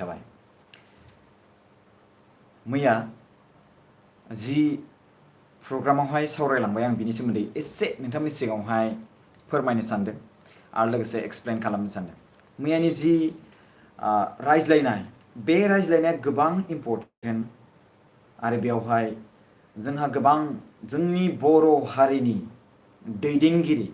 थाबाय मैया जि प्रग्रामावहाय सावरायलांबाय आं बिनि सोमोन्दै एसे नोंथांनि सिगाङावहाय फोरमायनो सानदों आरो लोगोसे एक्सप्लेन खालामनो सानदों। मैयानि जि रायज्लायनाय बे रायज्लायनाया गोबां इम्परटेन्ट आरो बेवहाय जोंहा गोबां जोंनि बर' हारिनि दैदेनगिरि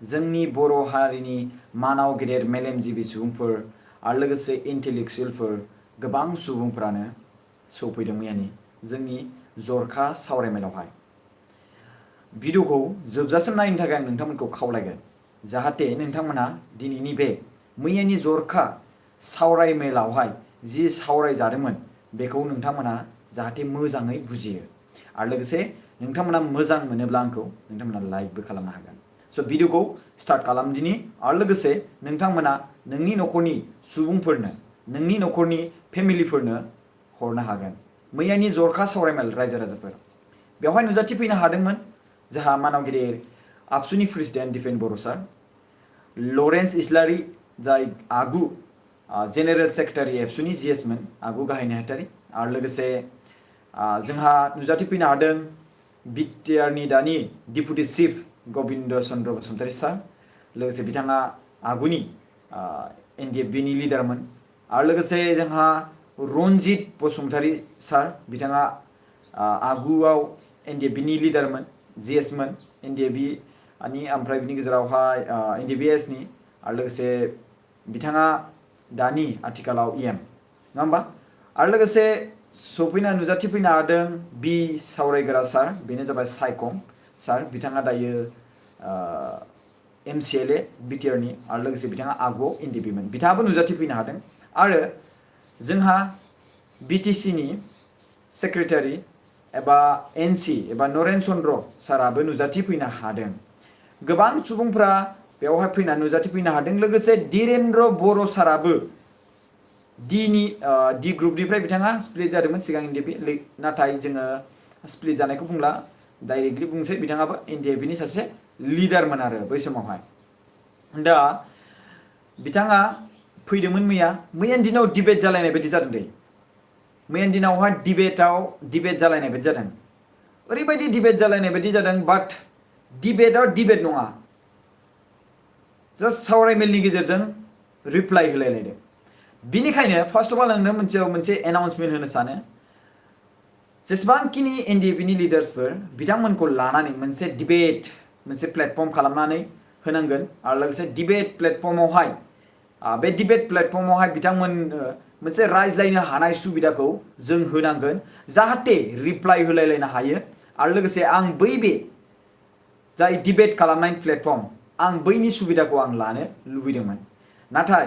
जोंनि बर' हारिनि मानाव गेदेर मेलेमजिबि सुबुंफोर आरो लोगोसे इन्टेलेक्सुयेलफोर गोबां सुबुंफ्रानो सफैदों मैयानि जोंनि जरखा सावरायमेलावहाय। भिडिअखौ जोबजासिम नायनो थाखाय आं नोंथांमोनखौ खावलायगोन जाहाथे नोंथांमोनहा दिनैनि बे मैयानि जरखा सावरायमेलावहाय जि सावरायजादोंमोन बेखौ नोंथांमोनहा जाहाथे मोजाङै बुजियो आरो लोगोसे नोंथांमोना मोजां मोनोब्ला आंखौ नोंथांमोना लाइकबो खालामनो हागोन। स' भिडिअखौ स्टार्ट खालामदिनि आरो लोगोसे नोंथांमोना नोंनि न'खरनि सुबुंफोरनो नोंनि न'खरनि फेमिलिफोरनो हरनो हागोन। मैयानि जरखा सावरायमेल रायजो राजाफोर बेवहाय नुजाथिफैनो हादोंमोन जोंहा मानाव गेदेर आबसुनि प्रेसिडेन्ट दिपेन बर' सार, लरेन्स इस्लारि जाय आगु जेनेरेल सेक्रेटारि एबसुनि जिएसमोन आगु गाहाय नेहाथारि आरो लोगोसे जोंहा नुजाथिफैनो हादों बिटिआरनि दानि डिपुटि चिफ गबिन्द चन्द्र बसुमतारी सार, लोगोसे बिथाङा आगुनि एनडिएफबिनि लिडारमोन आरो लोगोसे जोंहा रन्जित बसुमतारी सार बिथाङा आगुआव एनडिएफबिनि लिडारमोन जिएसमोन एनडिएफबि ओमफ्राय बिनि गेजेरावहाय एनडिएफबिएसनि आरो लोगोसे बिथाङा दानि आथिखालाव इएम नङा होमबा आरो लोगोसे नुजाथिफैनो हादों बि सावरायग्रा सार बेनो जाबाय सायखं सार बिथाङा दायो एमसिएलए बिटिआरनि आरो लोगोसे बिथाङा आगुआव एनडिएफबिमोन बिथाङाबो नुजाथिफैनो हादों आरो जोंहा बिटिसिनि सेक्रेटारि एबा एनसि एबा नरेन चन्द्र साराबो नुजाथिफैनो हादों। गोबां सुबुंफ्रा बेवहाय फैनानै नुजाथिफैनो हादों लोगोसे धीरेन्द्र बर' साराबो डि ग्रुपनिफ्राय बिथाङा स्प्लिट जादोंमोन सिगां एनडिएफबि नाथाय जोङो स्प्लिट जानायखौ बुंला डाइरेक्टलि बुंसै बिथाङाबो एनडिएफबिनि सासे लिडारमोन आरो बै समावहाय। दा बिथाङा फैदोंमोन मैयानि दिनाव डिबेट जालायनाय बायदि जादों दै मैयानि दिनावहाय डिबेट जालायनाय बायदि जादों ओरैबायदि डिबेट जालायनाय बायदि जादों बाट डिबेट नङा जास्ट सावरायमेलनि गेजेरजों रिप्लाइ होलायलायदों। बिनिखायनो फार्स्ट अफ अल आं मोनसे एनाउन्समेन्ट होनो सानो जेसेबांखिनि एनडिएफबिनि लिडार्सफोर बिथांमोनखौ लानानै मोनसे प्लेटफर्म खालामनानै होनांगोन आरो लोगोसे डिबेट प्लेटफर्मावहाय बे डिबेट प्लेटफर्मावहाय बिथांमोननो मोनसे रायज्लायनो हानाय सुबिदाखौ जों होनांगोन जाहाथे रिप्लाइ होलायलायनो हायो आरो लोगोसे आं बे जाय डिबेट खालामनायनि प्लेटफर्म आं बैनि सुबिदाखौ आं लानो लुबैदोंमोन नाथाय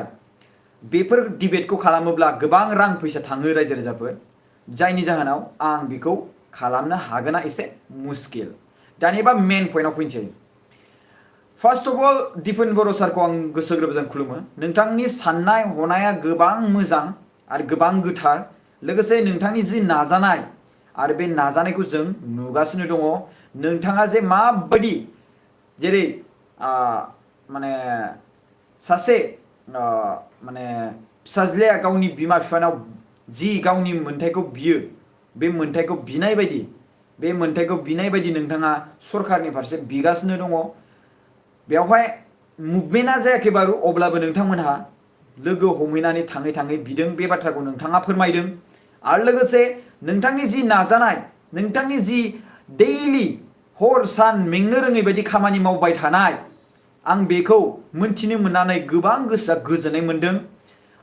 बेफोर डिबेटखौ खालामोब्ला गोबां रां फैसा थाङो रायजो राजाफोर जायनि जाहोनाव आं बेखौ खालामनो हागोना एसे मुस्किल। दानिबा मेन पइन्टआव फैनोसै फार्स्ट अफ अल दिपेन बर' सारखौ आं गोसो गोरबोजों खुलुमो नोंथांनि साननाय हनाया गोबां मोजां आरो गोबां गोथार लोगोसे नोंथांनि जि नाजानाय आरो बे नाजानायखौ जों नुगासिनो दङ नोंथाङा जे माबायदि जेरै माने सासे माने फिसाज्लाया गावनि बिमा बिफानाव जि गावनि मोन्थाइखौ बियो बे मोन्थाइखौ बिनाय बायदि नोंथाङा सरकारनि फारसे बिगासिनो दङ बेवहाय मुभमेन्टआ जायाखै बारु अब्लाबो नोंथांमोनहा लोगो हमहैनानै थाङै बिदों बे बाथ्राखौ नोंथाङा फोरमायदों आरो लोगोसे नोंथांनि जि नाजानाय नोंथांनि जि दैलि हर सान मेंनो रोङै बायदि खामानि मावबाय थानाय आं बेखौ मोनथिनो मोननानै गोबां गोसोआ गोजोननाय मोनदों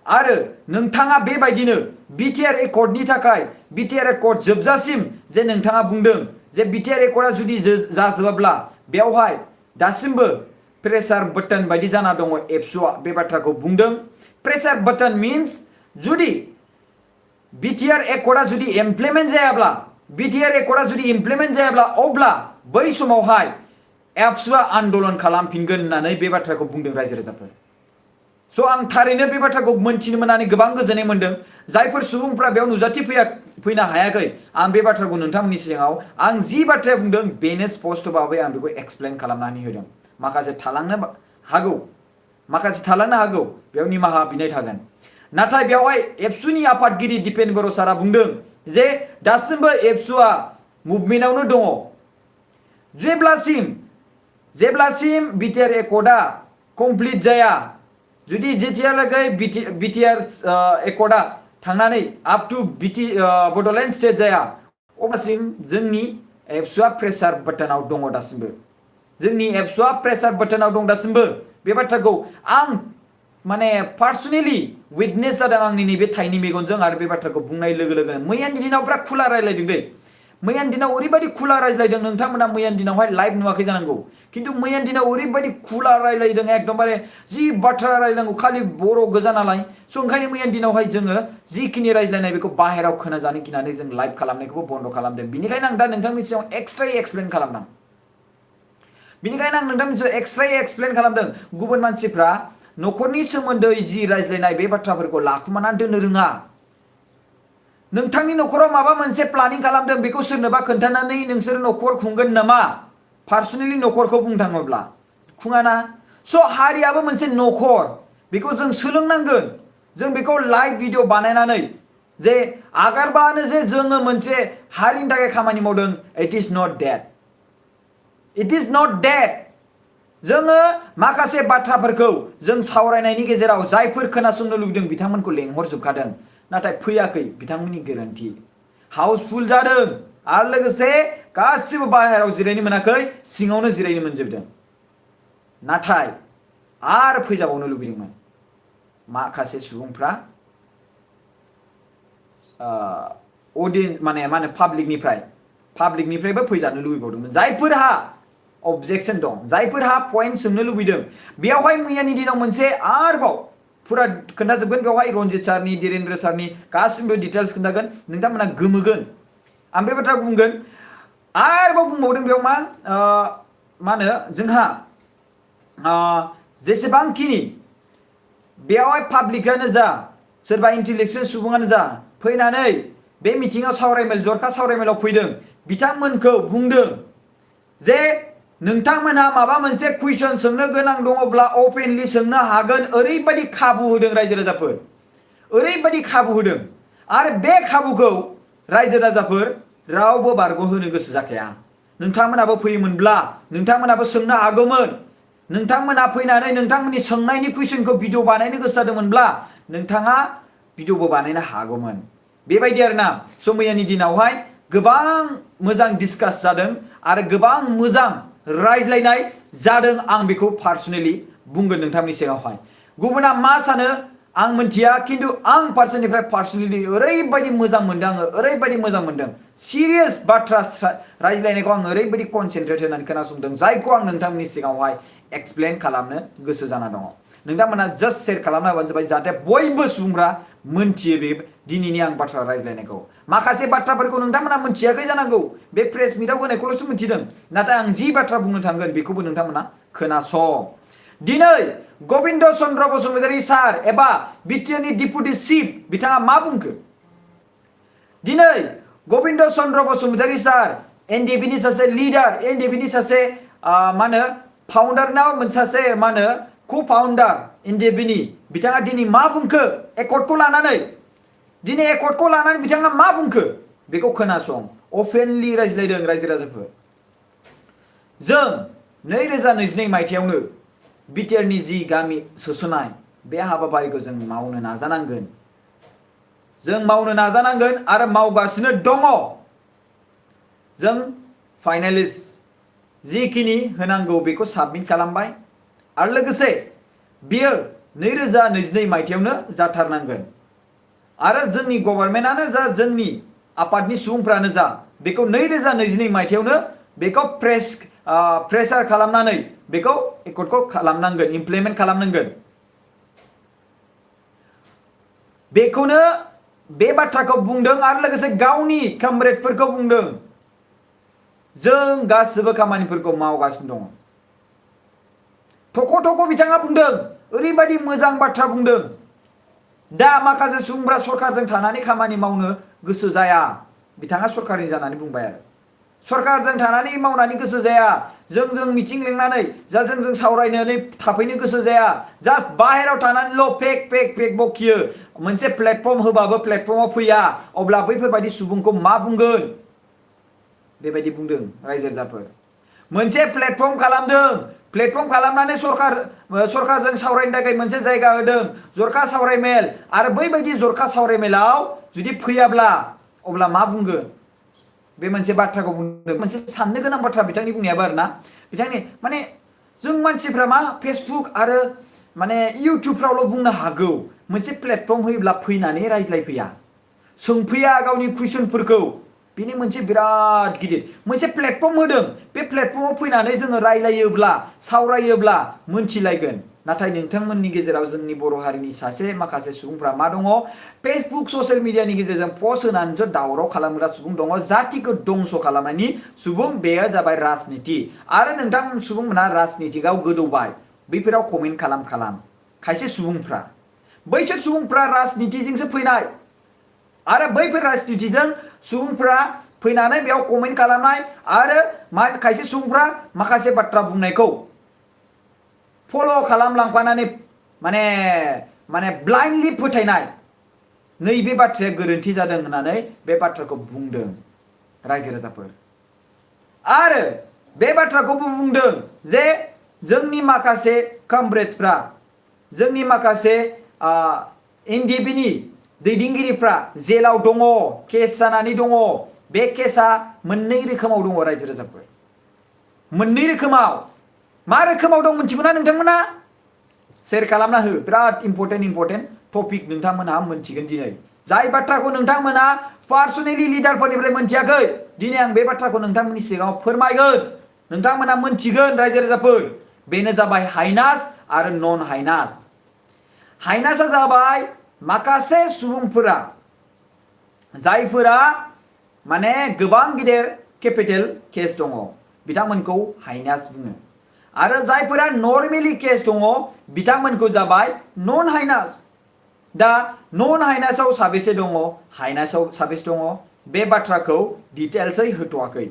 आरो नोंथाङा बेबायदिनो बिटिआर एकर्डनि थाखाय बिटिआर एकर्ड जोबजासिम जे नोंथाङा बुंदों जे बिटिआर एकर्डआ जुदि जाजोबाब्ला बेवहाय दासिमबो प्रेसार बटन बायदि जाना दङ एबसुआ बे बाथ्राखौ बुंदों। प्रेसार बटन मिन्स जुदि बिटिआर एकर्डआ जुदि इमप्लिमेन्ट जायाब्ला अब्ला बै समावहाय एबसुआ आन्दोलन खालामफिनगोन होननानै बे बाथ्राखौ बुंदों रायजो राजाफोर। स' आं थारैनो बे बाथ्राखौ मोनथिनो मोननानै गोबां गोजोननाय मोनदों जायफोर सुबुंफ्रा बेयाव फैनो हायाखै आं बे बाथ्राखौ नोंथांमोननि सिगाङाव आं जि बाथ्राया बुंदों बेनो स्पष्ट भाबै आं बेखौ एक्सप्लेन खालामनानै होदों माखासे थालांनो हागौ बेयाव निमाहा बिनाय थागोन नाथाय बेवहाय एबसुनि आफादगिरि दिपेन बर' सारा बुंदों जे दासिमबो एबसुआ मुभमेन्टआवनो दङ। जेब्लासिम बिटिआर एकर्डआ कमप्लिट जाया, जुदि जेतियालागै बिटिआर एकर्डआ थांनानै आप टु बड'लेण्ड स्टेट जाया, अब्लासिम जोंनि एबसुआ प्रेसार बाटोनाव दङ दासिमबो। जोंनि एबसुआ प्रेसार बाटोनाव दं दासिमबो। बे बाथ्राखौ आं माने पार्सनेलि विटनेस जादों आंनि नैबे थाइनि मेगनजों आरो बे बाथ्राखौ बुंनाय लोगो लोगोनो मैयानि दिनाव बिराद खुला रायलायदों दै। मैयानि दिनाव ओरैबायदि खुला रायज्लायदों, नोंथांमोना मैयानि दिनावहाय लाइभ नुवाखै जानांगौ, खिन्थु मैयानि दिनाव ओरैबायदि खुला रायलायदों एकदमबारे जि बाथ्रा रायलायनांगौ खालि बर' गोजा नालाय। स' ओंखायनो मैयानि दिनावहाय जोङो जिखिनि रायज्लायनाय बेखौ बाहेराव खोनाजानो गिनानै जों लाइभ खालामनायखौबो बन्द' खालामदों। बिनिखायनो आं दा नोंथांनि सिगाङाव एक्सट्रायै एक्सप्लेन खालामदों। गुबुन मानसिफ्रा न'खरनि सोमोन्दै जि रायज्लायनाय बे बाथ्राफोरखौ लाखुमानानै दोननो रोङा। नोंथांनि न'खराव माबा मोनसे प्लानिं खालामदों, बेखौ सोरनोबा खोन्थानानै नोंसोर न'खर खुंगोन नामा? पार्सनेलि न'खरखौ बुंनो थाङोब्ला खुङाना। स' हारियाबो मोनसे न'खर, बेखौ जों सोलोंनांगोन। जों बेखौ लाइभ भिडिअ बानायनानै जे आगारबानो जे जोङो मोनसे हारिनि थाखाय खामानि मावदों, इट इज नट डेट। जोङो माखासे बाथ्राफोरखौ जों सावरायनायनि गेजेराव जायफोर खोनासंनो लुबैदों बिथांमोनखौ लेंहरजोबखादों, नाथाय फैयाखै, बिथांमोननि गोरोन्थि। हाउसफुल जादों आरो लोगोसे गासिबो बाहेरायाव जिरायनो मोनाखै, सिङावनो जिरायनो मोनजोबदों। नाथाय आरो फैजाबावनो लुबैदोंमोन माखासे सुबुंफ्रा अडियन्स मा होनो पाब्लिकनिफ्रायबो फैजानो लुबैबावदोंमोन। जायफोरहा अबजेक्सन दं, जायफोरहा पइन्ट सोंनो लुबैदों, बेयावहाय मैयानि दिनाव मोनसे आरोबाव फुरा खोन्थाजोबगोन। बेवहाय रन्जित सारनि, धीरेन्द्र सारनि गासिबो डिटेल्स खोन्थागोन, नोंथांमोना गोमोगोन। आं बे बाथ्राखौ बुंगोन। आरोबाव बुंबावदों बेयाव मा होनो जोंहा जेसेबांखिनि बेयावहाय पाब्लिकानो जा सोरबा इन्टेलेक्सुयेल सुबुङानो जा फैनानै बे मिटिङाव जरखा सावरायमेलाव फैदों, बिथांमोनखौ बुंदों जे नोंथांमोनहा माबा मोनसे कुइसन सोंनो गोनां दङब्ला अपेनलि सोंनो हागोन। ओरैबायदि खाबु होदों रायजो राजाफोर, ओरैबायदि खाबु होदों। आरो बे खाबुखौ रायजो राजाफोर रावबो बारग'होनो गोसो जाखाया। नोंथांमोनाबो फैयोमोनब्ला नोंथांमोनाबो सोंनो हागौमोन। नोंथांमोना फैनानै नोंथांमोननि सोंनायनि कुइसनखौ भिडिअ बानायनो गोसो जादोंमोनब्ला नोंथाङा भिडिअबो बानायनो हागौमोन। बेबायदि आरोना। स' मैयानि दिनावहाय गोबां मोजां डिसकास जादों आरो गोबां मोजां रायज्लायनाय जादों। आं बेखौ पार्सनेलि बुंगोन नोंथांनि सिगाङावहाय। गुबुना मा सानो आं मिथिया, खिन्थु आं पार्सनेलि ओरैबायदि मोजां मोनदों, आङो ओरैबायदि मोजां मोनदों। सिरियास बाथ्रा रायज्लायनायखौ आं ओरैबायदि कनसेन्ट्रेट होनानै खोनासंदों, जायखौ आं नोंथांमोननि सिगाङावहाय एक्सप्लेन खालामनो गोसो जाना दङ। नोंथांमोना जास्ट शेयार खालामना होबानो जाबाय, जाहाथे बयबो सुबुंफ्रा मोनथियो बे दिनैनि आं बाथ्रा रायज्लायनायखौ। माखासे बाथ्राफोरखौ नोंथांमोना मोनथियाखै जानांगौ, बे प्रेस मिटआव होनायखौल'सो मोनथिदों। नाथाय आं जि बाथ्रा बुंनो थांगोन बेखौबो नोंथांमोना खोनासं। दिनै गबिन्द चन्द्र बसुमतारी सार एबा बिटिआरनि डिपुटि चिफ बिथाङा मा बुंखो? दिनै गबिन्द चन्द्र बसुमतारी सार एनडिएफबिनि सासे लिडार, एनडिएफबिनि सासे फाउन्डारनाव सासे को-फाउन्डार एनडिएफबिनि, बिथाङा दिनै मा बुंखो एकर्डखौ लानानै? दिनै एकर्डखौ लानानै बिथाङा मा बुंखो बेखौ खोनासं। अपेनलि रायज्लायदों रायजो राजाफोर। जों 2022 मायथाइयावनो बिटिआरनि जि गामि सोस'नाय बे हाबाफारिखौ जों मावनो नाजानांगोन। जों मावनो नाजानांगोन आरो मावगासिनो दङ। जों फाइनालिस्ट जिखिनि होनांगौ बेखौ साबमिट खालामबाय आरो लोगोसे बियो 2022 मायथाइयावनो जाथारनांगोन। आरो जोंनि गभर्नमेन्टआनो जा, जोंनि आफादनि सुबुंफ्रानो जा, बेखौ 2022 मायथाइयावनो बेखौ प्रेसार खालामनानै बेखौ एकर्डखौ खालामनांगोन, इमप्लिमेन्ट खालामनांगोन। बेखौनो बे बाथ्राखौ बुंदों आरो लोगोसे गावनि कमरेडफोरखौ बुंदों। जों गासिबो खामानिफोरखौ मावगासिनो दङ। थख' बिथाङा बुंदों, ओरैबायदि मोजां बाथ्रा बुंदों। दा माखासे सुबुंफ्रा सरकारजों थानानै खामानि मावनो गोसो जाया, बिथाङा सरकारनि जानानै बुंबाय आरो सरकारजों थानानै मावनानै गोसो जाया जों मिटिं लिंनानै जा जों सावरायनानै थाफैनो गोसो जाया जास्ट बाहेराव थानानैल' फेक बकियो मोनसे प्लेटफर्म होबाबो प्लेटफर्माव फैया अब्ला बैफोरबायदि सुबुंखौ मा बुंगोन बेबायदि बुंदों रायजो राजाफोर मोनसे प्लेटफर्म खालामदों प्लेटफर्म खालामनानै सरकारजों सावरायनो थाखाय मोनसे जायगा होदों जरखा सावरायमेल आरो बैबायदि जरखा सावरायमेलाव जुदि फैयाब्ला अब्ला मा बुंगोन बे मोनसे बाथ्राखौ बुंदों मोनसे साननो गोनां बाथ्रा बिथांनि बुंनायाबो आरोना बिथांनि माने जों मानसिफ्रा मा फेसबुक आरो माने इउटिउबफ्रावल' बुंनो हागौ मोनसे प्लेटफर्म होयोब्ला फैनानै रायज्लायफैया सोंफैया गावनि कुइसनफोरखौ बेनि मोनसे बिराद गिदिर मोनसे प्लेटफर्म होदों बे प्लेटफर्माव फैनानै जोङो रायलायोब्ला सावरायोब्ला मोनथिलायगोन नाथाय नोंथांमोननि गेजेराव जोंनि बर' हारिनि सासे माखासे सुबुंफ्रा मा दङ फेसबुक ससियेल मिडियानि गेजेरजों पस्ट होनानैसो दावराव खालामग्रा सुबुं दङ जातिखौ दंस खालामनायनि सुबुं बेयो जाबाय राजनिति आरो नोंथां सुबुंमोना राजनितिआव गोदौबाय बैफोराव कमेन्ट खालाम खायसे सुबुंफ्रा बैसोर सुबुंफ्रा राजनितिजोंसो फैनाय आरो बैफोर राजनितिजों सुबुंफ्रा फैनानै बेयाव कमेन्ट खालामनाय आरो खायसे सुबुंफ्रा माखासे बाथ्रा बुंनायखौ फल' खालामलांफानानै माने ब्लाइन्डलि फोथायनाय नैबे बाथ्राया गोरोन्थि जादों होननानै बे बाथ्राखौ बुंदों रायजो राजाफोर आरो बे बाथ्राखौबो बुंदों जे जोंनि माखासे कमरेड्सफ्रा जोंनि माखासे एनडिएफबिनि दैदेनगिरिफ्रा जेलाव दङ केस जानानै दङ बे केसा मोननै रोखोमाव दङ रायजो राजाफोर मोननै रोखोमाव मा रोखोमाव दं मिथिगौना नोंथांमोना शेयार खालामना हो बिराद इम्पर्टेन्ट टपिक नोंथांमोनहा मोनथिगोन दिनै जाय बाथ्राखौ नोंथांमोना पार्सनेलि लिडारफोरनिफ्राय मोनथियाखै दिनै आं बे बाथ्राखौ नोंथांमोननि सिगाङाव फोरमायगोन नोंथांमोना मोनथिगोन रायजो राजाफोर बेनो जाबाय हाइनास आरो नन हाइनास हाइनासआ जाबाय माखासे सुबुंफोरा जायफोरा माने गोबां गिदिर केपिटेल केस दङ बिथांमोनखौ हाइनास बुङो आरो जायफोरा नर्मेलि केस दङ बिथांमोनखौ जाबाय नन हाइनास दा नन हाइनासआव साबेसे दङ हाइनासआव साबेसे दङ बे बाथ्राखौ डिटेल्सै होथ'वाखै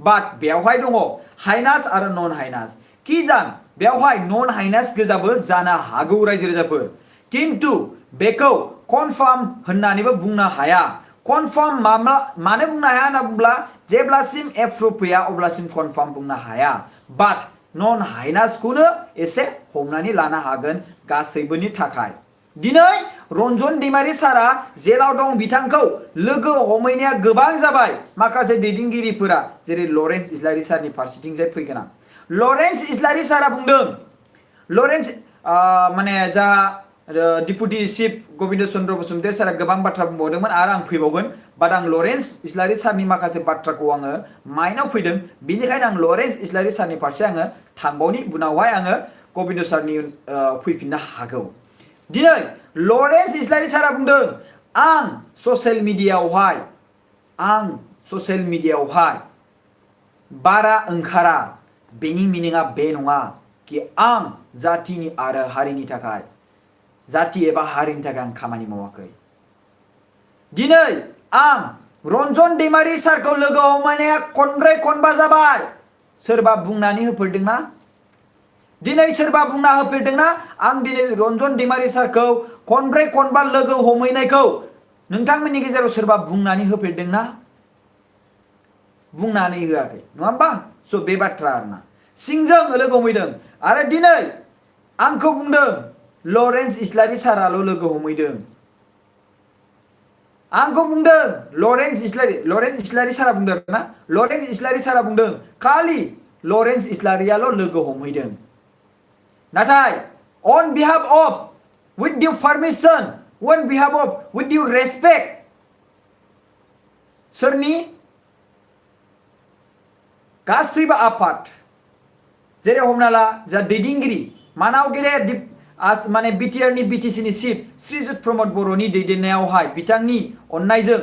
बाट बेवहाय दङ हाइनास आरो नन हाइनास कि जान बेवहाय नन हाइनास गोजाबो जानो हागौ रायजो राजाफोर किन्तु बेखौ कनफार्म होननानैबो बुंनो हाया कनफार्म मानो बुंनो हाया होनना बुंब्ला जेब्लासिम एप्रुभ फैया अब्लासिम कनफार्म बुंनो हाया बाट नन हाइनासखौनो एसे हमनानै लानो हागोन गासैबोनि थाखाय दिनै रन्जन दैमारि सारा जेलाव दं बिथांखौ लोगो हमहैनाया गोबां जाबाय माखासे दैदेनगिरिफोरा जेरै लरेन्स इस्लारि सारनि फारसेथिंजाय फैगोन आं लरेन्स इस्लारि सारा बुंदों लरेन्स माने जा डिपुटि चिफ गबिन्द चन्द्र बसुमतारी सारा गोबां बाथ्रा बुंबावदोंमोन आरो आं फैबावगोन बाट आं लरेन्स इस्लारि सारनि माखासे बाथ्राखौ आङो माइन्डआव फैदों बेनिखायनो आं लरेन्स इस्लारि सारनि फारसे आङो थांबावनि उनावहाय आङो गबिन्द सारनि फैफिननो हागौ दिनै लरेन्स इस्लारि सारा बुंदों आं ससियेल मिडियायावहाय बारा ओंखारा बेनि मिनिङा बे नङा कि आं जातिनि आरो हारिनि थाखाय जाति एबा हारिनि थाखाय आं खामानि मावाखै दिनै आं रन्जन दैमारि सारखौ लोगो हमहैनाया खनब्रै खनबा जाबाय सोरबा बुंनानै होफेरदोंना दिनै सोरबा बुंना होफेरदोंना आं दिनै रन्जन दैमारि सारखौ खनब्रै खनबा लोगो हमहैनायखौ नोंथांमोननि गेजेराव सोरबा बुंनानै होफेरदोंना बुंनानै होआखै नङा होमबा स' बे बाथ्रा आरोना सिंजों लोगो हमहैदों आरो दिनै आंखौ बुंदों लरेन्स इस्लारि साराल' लोगो हमहैदों आंखौ बुंदों लरेन्स इस्लारि सारा बुंदों ना लरेन्स इस्लारि सारा बुंदों खालि लरेन्स इस्लारियाल' लोगो हमहैदों नाथाय on behalf of with due permission on behalf of with due respect सोरनि गासैबो आफाद जेरै हमना ला जा दैदेनगिरि मानाव गेदेर माने बिटिआरनि बिटिसिनि चिफ श्रीजुत प्रमद बर'नि दैदेननायावहाय बिथांनि अननायजों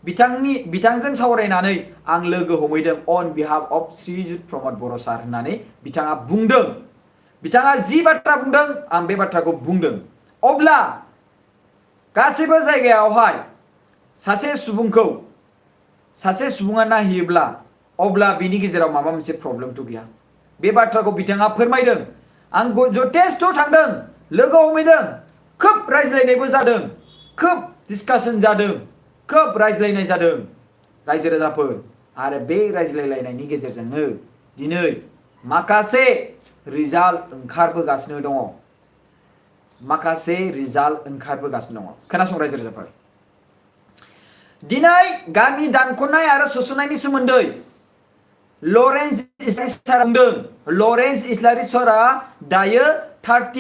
बिथांजों सावरायनानै आं लोगो हमहैदों on behalf of श्रीजुत प्रमद बर' सार होननानै बिथाङा बुंदों बिथाङा जि बाथ्रा बुंदों आं बे बाथ्राखौ बुंदों अब्ला गासैबो जायगायावहाय सासे सुबुङा नायहैयोब्ला अब्ला बिनि गेजेराव माबा मोनसे प्रब्लेमथ' गैया बे बाथ्राखौ बिथाङा फोरमायदों आं जथेस्थ' थांदों लोगो हमहैदों खोब रायज्लायनायबो जादों खोब डिसकासन जादों खोब रायज्लायनाय जादों रायजो राजाफोर आरो बे रायज्लायलायनायनि गेजेरजोंनो दिनै माखासे रिजाल्ट ओंखारबोगासिनो दङ माखासे रिजाल्ट ओंखारबोगासिनो दङ खोनासं रायजो राजाफोर दिनै गामि दानख'नाय आरो सोस'नायनि सोमोन्दै लरेन्स इस्लारि सारा बुंदों लरेन्स इस्लारि सारा दायो 30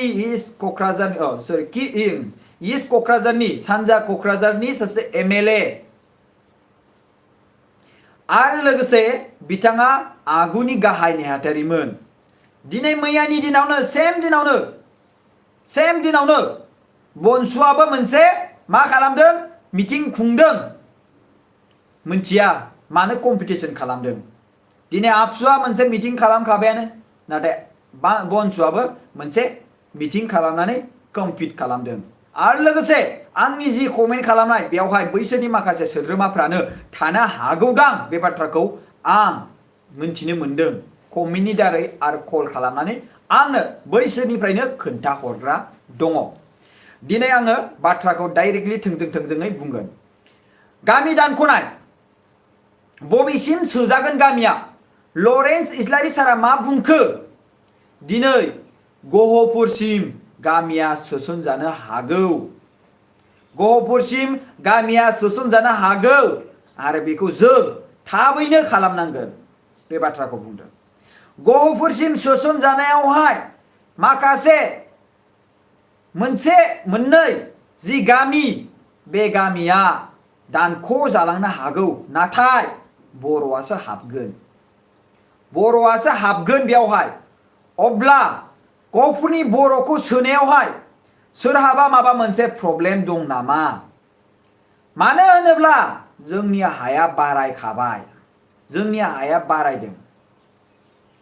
इस्ट क'क्राझारनि सानजा क'क्राझारनि सासे एमएलए आरो लोगोसे बिथाङा आगुनि गाहाय नेहाथारिमोन दिनै मैयानि दिनावनो सेम दिनावनो बनसुआबो मोनसे मा खालामदों मिटिं खुंदों मोनथिया मानो कम्पिटिशन खालामदों दिनै आबसुआ मोनसे मिटिं खालामखाबायानो नाथाय बनसुआबो मोनसे मिटिं खालामनानै कम्पिट खालामदों आरो लोगोसे आंनि जि कमेन्ट खालामनाय बेयावहाय बैसोरनि माखासे सोद्रोमाफ्रानो थानो हागौदां बे बाथ्राखौ आं मोनथिनो मोनदों कमेन्टनि दारै आरो कल खालामनानै आंनो बैसोरनिफ्रायनो खोन्थाहरग्रा दङ दिनै आङो बाथ्राखौ डाइरेक्टलि थोंजोङै बुंगोन गामि दानख'नाय बबेसिम सोजागोन गामिया लरेन्स इस्लारि सारा मा बुंखो दिनै गहपुरसिम गामिया सोसनजानो हागौ गहपुरसिम गामिया सोसनजानो हागौ आरो बेखौ जों थाबैनो खालामनांगोन बे बाथ्राखौ बुंदों गहपुरसिम सोसनजानायावहाय माखासे मोननै जि गामि बे गामिया दानख' जालांनो हागौ नाथाय बर'आसो हाबगोन बेयावहाय अब्ला गहपुरनि बर'खौ सोनायावहाय सोरहाबा माबा मोनसे प्रब्लेम दं नामा मानो होनोब्ला जोंनि हाया बारायखाबाय जोंनि हाया बारायदों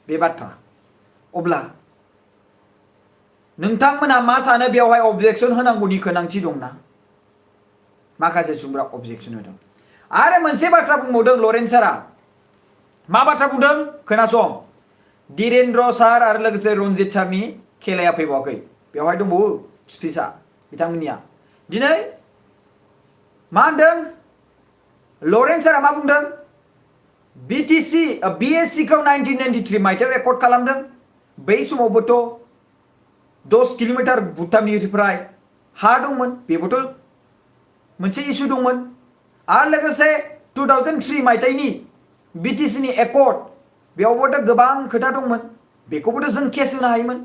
बे बाथ्रा अब्ला नोंथांमोना मा सानो बेयावहाय अबजेक्सन होनांगौनि गोनांथि दंना माखासे सुबुंफोरा अबजेक्सन होदों आरो मोनसे बाथ्रा बुंबावदों लरेन्स सारा मा बाथ्रा बुंदों खोनासं धीरेन्द्र सार आरो लोगोसे रन्जित सारनि खेलाया फैबावाखै बेवहाय दंबावो स्पिचआ बिथांमोननिया दिनै मा होनदों लरेन्स सारा मा बुंदों BSc खौ 1993 मायथाइयाव एकर्ड खालामदों बै समावबोथ' 10 किल'मिटार भुटाननिफ्राय हा दंमोन बेबोथ' मोनसे इस्यु दंमोन आरो लोगोसे 2003 मायथाइनि BTC नि एकर्ड बेयावबोथ' गोबां खोथा दंमोन बेखौबोथ' जों केस होनो हायोमोन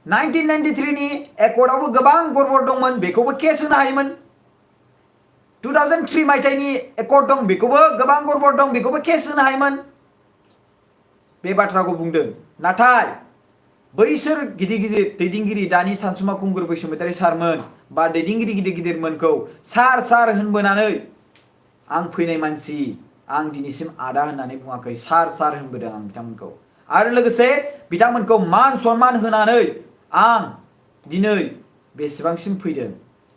1993 नि एकर्डआवबो गोबां गड़बड़ दंमोन बेखौबो केस होनो हायोमोन 2003 मायथाइनि एकर्ड दं बेखौबो गोबां गड़बड़ दं बेखौबो केस होनो हायोमोन बे बाथ्राखौ बुंदों नाथाय बैसोर गिदिर दैदेनगिरि दानि सानसुमा खुंगुर बैसोमुतियारि सारमोन बा दैदेनगिरि गिदिरमोनखौ सार होनबोनानै आं फैनाय मानसि आं दिनैसिम आदा होननानै बुङाखै सार होनबोदों आं बिथांमोनखौ आरो लोगोसे बिथांमोनखौ मान सन्मान होनानै आं दिनै बेसेबांसिम फैदों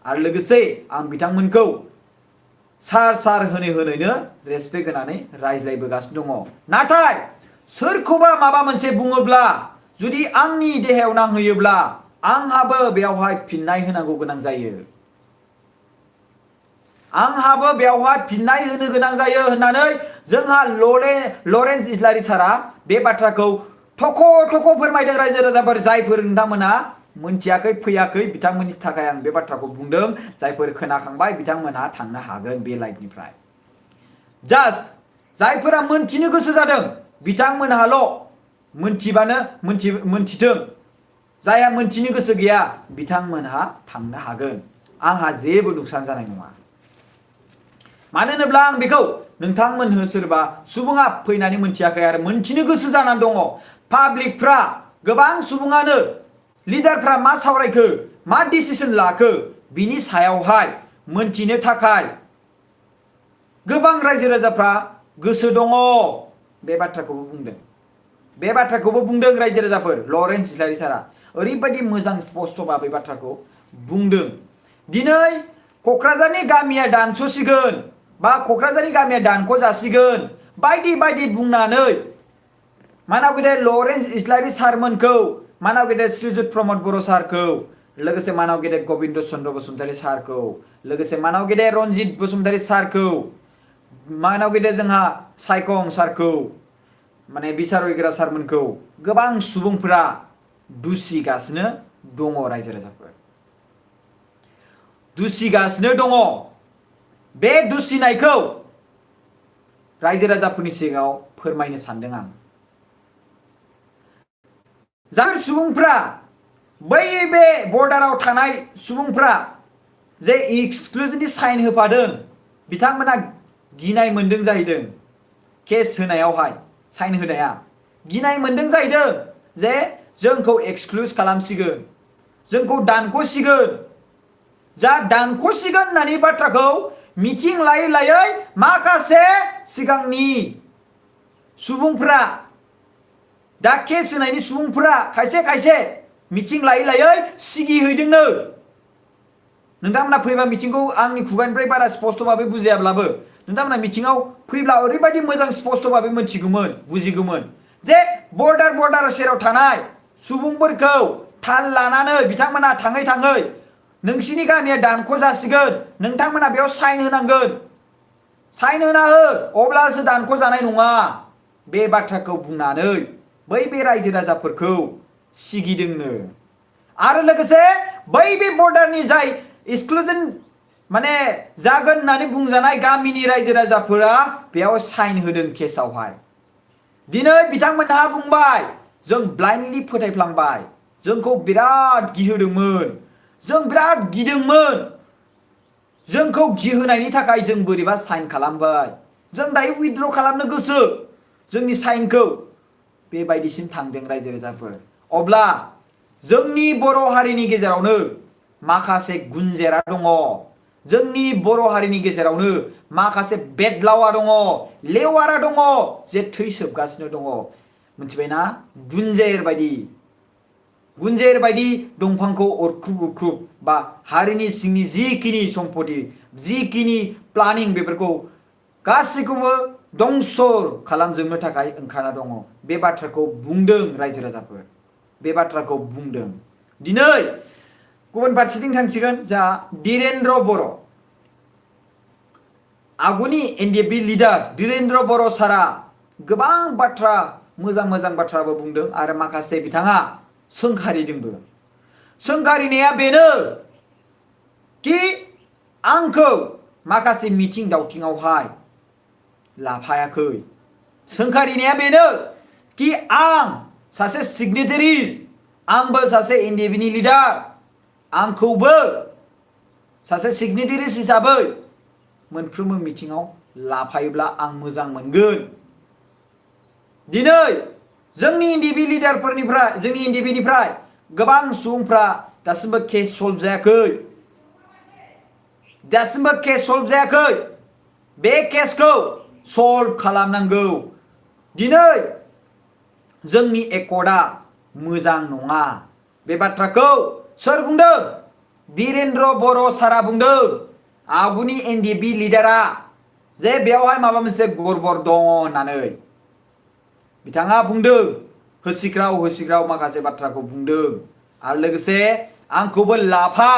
आरो लोगोसे आं बिथांमोनखौ सार होनैनो रेसपेक्ट होनानै रायज्लायबोगासिनो दङ नाथाय सोरखौबा माबा मोनसे बुङोब्ला जुदि आंनि देहायाव नांहोयोब्ला आंहाबो बेयावहाय फिननाय होनांगौ गोनां जायो होननानै जोंहा लरेन्स इस्लारि सारा बे बाथ्राखौ थख' फोरमायदों रायजो राजाफोर जायफोर नोंथांमोना मोनथियाखै फैयाखै बिथांमोननि थाखाय आं बे बाथ्राखौ बुंदों जायफोर खोनाखांबाय बिथांमोनहा थांनो हागोन बे लाइफनिफ्राय जास्ट जायफोरा मोनथिनो गोसो जादों बिथांमोनहाल' मोनथिथों जायहा मोनथिनो गोसो गैया बिथांमोनहा थांनो हागोन आंहा जेबो नुकसान जानाय नङा मानो होनोब्ला आं बेखौ नोंथांमोननो सोरबा सुबुङा फैनानै मोनथियाखै आरो मोनथिनो गोसो जानानै दङ पाब्लिकफ्रा गोबां सुबुङानो लिडारफ्रा मा सावरायखो मा डिसिजन लाखो बिनि सायावहाय मोनथिनो थाखाय गोबां रायजो राजाफ्रा गोसो दङ बे बाथ्राखौबो बुंदों रायजो राजाफोर लरेन्स इस्लारि सारा ओरैबायदि मोजां स्पष्टबा बे बाथ्राखौ बुंदों दिनै क'क्राझारनि गामिया दानस'सिगोन बा क'क्राझारनि गामिया दानख' जासिगोन बायदि बायदि बुंनानै मानाव गेदेर लरेन्स इस्लारि सारमोनखौ मानाव गेदेर श्रीजुत प्रमद बर' सारखौ लोगोसे मानाव गेदेर गबिन्द चन्द्र बसुमतारी सारखौ लोगोसे मानाव गेदेर रनजित बसुमतारी सारखौ मानाव गेदेर जोंहा सायखं सारखौ माने बिसार होग्रा सारमोनखौ गोबां सुबुंफोरा दुसिगासिनो दङ रायजो राजाफोर दुसिगासिनो दङ बे दुसिनायखौ रायजो राजाफोरनि सिगाङाव फोरमायनो सानदों आं जाय सुबुंफ्रा बै बे बर्डाराव थानाय सुबुंफ्रा जे एक्सक्लुजिभलि साइन होफादों बिथांमोना गिनाय मोनदों जाहैदों केस होनायावहाय साइन होनाया गिनाय मोनदों जाहैदों जे जोंखौ एक्सक्लुज खालामसिगोन जोंखौ दानख'सिगोन जा दानख'सिगोन होननानै बाथ्राखौ मिटिं लायै लायै माखासे सिगांनि सुबुंफ्रा दा केस होनायनि सुबुंफ्रा खायसे खायसे मिटिं लायै लायै सिगिहैदोंनो नोंथांमोना फैबा मिटिंखौ आंनि खुगानिफ्राय बारा स्पष्ट भाबै बुजियाब्लाबो नोंथांमोना मिटिंआव फैब्ला ओरैबायदि मोजां स्पष्ट भाबै मोनथिगौमोन बुजिगौमोन जे बर्डार सेराव थानाय सुबुंफोरखौ थाल लानानै बिथांमोना थाङै थाङै नोंसिनि गामिया दानख' जासिगोन नोंथांमोना बेयाव साइन होनांगोन साइन होना हो अब्लासो दानख' जानाय नङा बे बाथ्राखौ बुंनानै बै बे रायजो राजाफोरखौ सिगिदोंनो आरो लोगोसे बै बे बर्डारनि जाय एक्सक्लुजन माने जागोन होननानै बुंजानाय गामिनि रायजो राजाफोरा बेयाव साइन होदों केसआवहाय दिनै बिथांमोनहा बुंबाय जों ब्लाइन्डलि फोथायफ्लांबाय जोंखौ बिराद गिहोदोंमोन जों बिराद गिदोंमोन जोंखौ गिहोनायनि थाखाय जों बोरैबा साइन खालामबाय जों दायो उइथड्र खालामनो गोसो जोंनि साइनखौ बेबायदिसिम थांदों रायजो राजाफोर अब्ला जोंनि बर' हारिनि गेजेरावनो माखासे गुनजेरा दङ जोंनि बर' हारिनि गेजेरावनो माखासे बेदलावा दङ लेवारा दङ जे थै सोबगासिनो दङ मिथिबायना गुनजेर बायदि दंफांखौ अरख्रुब बा हारिनि सिंनि जिखिनि सम्पति जिखिनि प्लानिं बेफोरखौ गासैखौबो दंस खालामजोबनो थाखाय ओंखारना दङ बे बाथ्राखौ बुंदों रायजो राजाफोर बे बाथ्राखौ बुंदों दिनै गुबुन फारसेथिं थांसिगोन जा धीरेन्द्र बर' आगुनि एनडिएफबि लिडार धीरेन्द्र बर' सारा गोबां बाथ्रा मोजां बाथ्राबो बुंदों आरो माखासे बिथाङा सोंखारिदोंबो सोंखारिनाया बेनो कि आंखौ माखासे मिटिं दावथिङावहाय लाफायाखै सोंखारिनाया बेनो कि आं सासे सिगनेटारि आंबो सासे एनडिएफबिनि लिडार आंखौबो सासे सिगनेटारि हिसाबै मोनफ्रोमबो मिटिङाव लाफायोब्ला आं मोजां मोनगोन दिनै जोंनि एनडिएफबि लिडारफोरनिफ्राय जोंनि एनडिएफबिनिफ्राय गोबां सुबुंफ्रा दासिमबो केस सल्भ जायाखै बे केसखौ सल्भ खालामनांगौ दिनै जोंनि एकर्डआ मोजां नङा बे बाथ्राखौ सोर बुंदों धीरेन्द्र बर' सारा बुंदों आगुनि एनडिएफबि लिडारा जे बेयावहाय माबा मोनसे गड़बड़ दङ होननानै बिथाङा बुंदों होसिख्राव माखासे बाथ्राखौ बुंदों आरो लोगोसे आंखौबो लाफा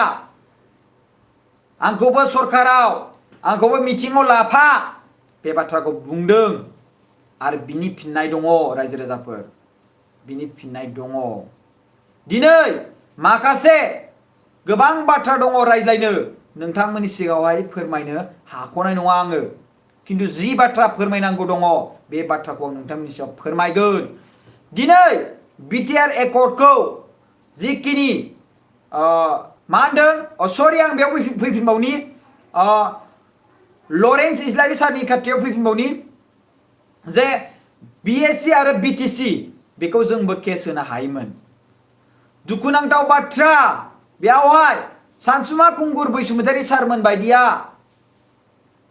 आंखौबो सरकाराव आंखौबो मिटिङाव लाफा बे बाथ्राखौ बुंदों आरो बिनि फिननाय दङ रायजो राजाफोर बिनि फिननाय दङ दिनै माखासे गोबां बाथ्रा दङ रायज्लायनो नोंथांमोननि सिगाङावहाय फोरमायनो हाख'नाय नङा आङो किन्तु जि बाथ्रा फोरमायनांगौ दङ बे बाथ्राखौ आं नोंथांमोननि सिगाङाव फोरमायगोन दिनै बिटिआर एकर्डखौ जिखिनि मा होनदों सरि आं बेयाव फैफिनबावनि लरेन्स इस्लारि सारनि खाथियाव फैफिनबावनि जे बिएससि आरो बिटिसि बेखौ जोंबो केस होनो हायोमोन दुखुनांथाव बाथ्रा बेयावहाय सानसुमा खुंगुर बैसुमतारी सारमोन बायदिया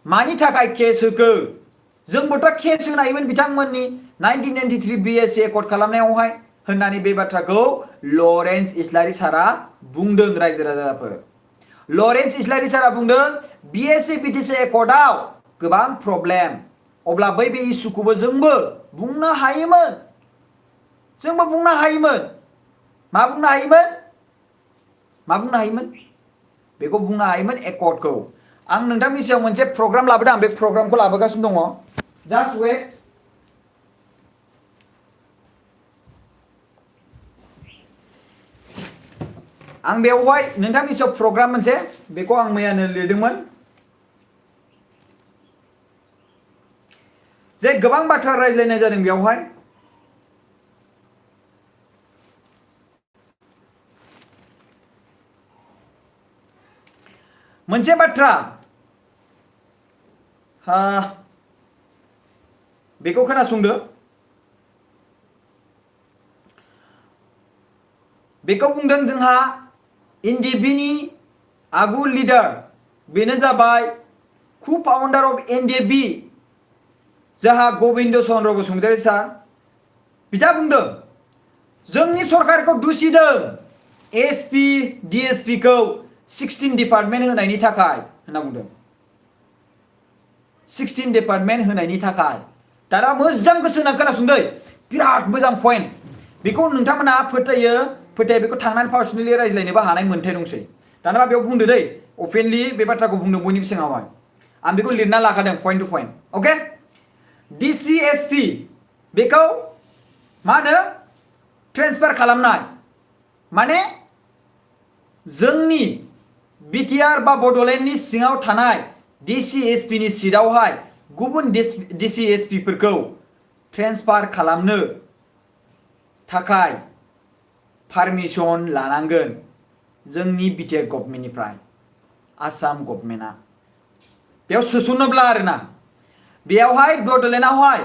मानि थाखाय केस होखो जोंबोथ' केस होनो हायोमोन बिथांमोननि 1993 बिएससि एकर्ड खालामनायावहाय होननानै बे बाथ्राखौ लरेन्स इस्लारि सारा बुंदों रायजो राजाफोर लरेन्स इस्लारि सारा बुंदों बिएससि बिटिसि एकर्डआव गोबां प्रब्लेम अब्ला बै बे इसुखौबो जोंबो बुंनो हायोमोन मा बुंनो हायोमोन बेखौ बुंनो हायोमोन एकर्डखौ आं नोंथांनि सायाव मोनसे प्रग्राम लाबोदों बे प्रग्रामखौ लाबोगासिनो दङ जास्ट वेट आं बेवहाय नोंथांनि सायाव प्रग्राम मोनसे बेखौ आं मैयानो लिरदोंमोन जे गोबां बाथ्रा रायज्लायनाय जादों बेवहाय मोनसे बाथ्रा बेखौ खोनासंदो बेखौ बुंदों जोंहा एनडिएफबिनि आगु लिडार बेनो जाबाय कु फाउन्डार अफ एनडिएफबि जोंहा गबिन्द चन्द्र बसुमतारी सार बिथा बुंदों जोंनि सरकारखौ दुसिदों एसपि डिएसपि खौ 16 डिपार्टमेन्ट होनायनि थाखाय होनना बुंदों 16 डिपार्टमेन्ट होनायनि थाखाय दाना मोजां गोसो होना खोनासंदो बिराद मोजां पइन्ट बेखौ नोंथांमोना फोथायो बेखौ थांनानै पार्सनेलि रायज्लायनोबो हानाय मोन्थाय दंसै दाना बेयाव बुंदो दै अपेनलि बे बाथ्राखौ बुंदों बयनिबो सिगाङावहाय आं बेखौ लिरना लाखादों पइन्ट टु पइन्ट अके डिसिएसपि बेखौ मा होनो ट्रेन्सफार खालामनाय माने जोंनि बिटिआर बा बड'लेण्डनि सिङाव थानाय डिसिएसपि नि सिटआवहाय गुबुन डिसिएसपि फोरखौ ट्रेन्सफार खालामनो थाखाय पारमिशन लानांगोन जोंनि बिटिआर गभर्नमेन्टनिफ्राय आसाम गभर्नमेन्टआ बेयाव सोसनोब्ला आरोना बेयावहाय बड'लेण्डआवहाय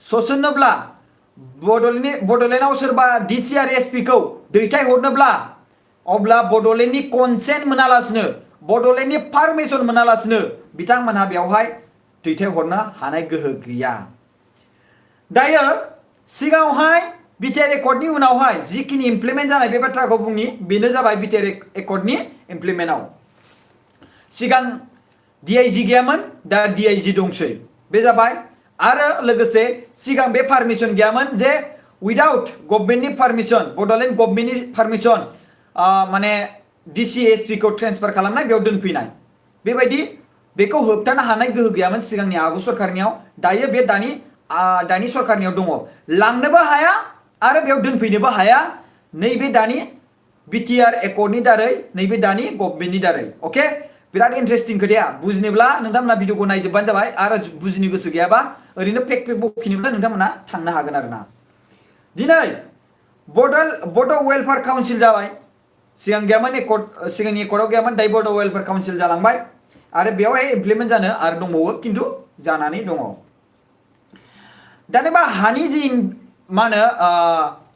सोसनोब्ला बड'लेण्डआव सोरबा डिसिआर एसपि खौ दैथाय हरनोब्ला अब्ला बड'लेण्डनि कनसेन्ट मोनालासिनो बड'लेण्डनि पारमिशन मोनालासिनो बिथांमोनहा बेवहाय दैथाय हरनो हानाय गोहो गैया दायो सिगाङावहाय बिटिआर एकर्डनि उनावहाय जिखिनि इमप्लिमेन्ट जानाय बे बाथ्राखौ बुंनि बेनो जाबाय बिटिआर एकर्डनि इमप्लिमेन्टआव सिगां डिआइजि गैयामोन दा डिआइजि दंसै बे जाबाय आरो लोगोसे सिगां बे पारमिशन गैयामोन जे उइदाउट गभर्नमेन्टनि पारमिशन बड'लेण्ड गभर्नमेन्टनि पारमिशन माने डिसिएसपि खौ ट्रेन्सफार खालामनाय बेयाव दोनफैनाय बेबायदि बेखौ होबथानो हानाय गोहो गैयामोन सिगांनि आगु सरकारनियाव दायो बे दानि सरकारनियाव दङ लांनोबो हाया आरो बेयाव दोनफैनोबो हाया नैबे दानि बिटिआर एकर्डनि दारै नैबे दानि गभर्नमेन्टनि दारै अके बिराद इन्टारेस्टिं खोथाया बुजिनोब्ला नोंथांमोना भिडिअखौ नायजोबबानो जाबाय आरो बुजिनो गोसो गैयाबा ओरैनो फेक बखिनोब्ला नोंथांमोना थांनो हागोन आरोना दिनै बड' वेलफेयार काउन्सिल जाबाय सिगां गैयामोन सिगांनि एकर्डआव गैयामोन दायो बड' वेलफेयार काउन्सिल जालांबाय आरो बेवहाय इमप्लिमेन्ट जानो आरो दंबावो खिन्थु जानानै दङ दानिबा हानि जि मा होनो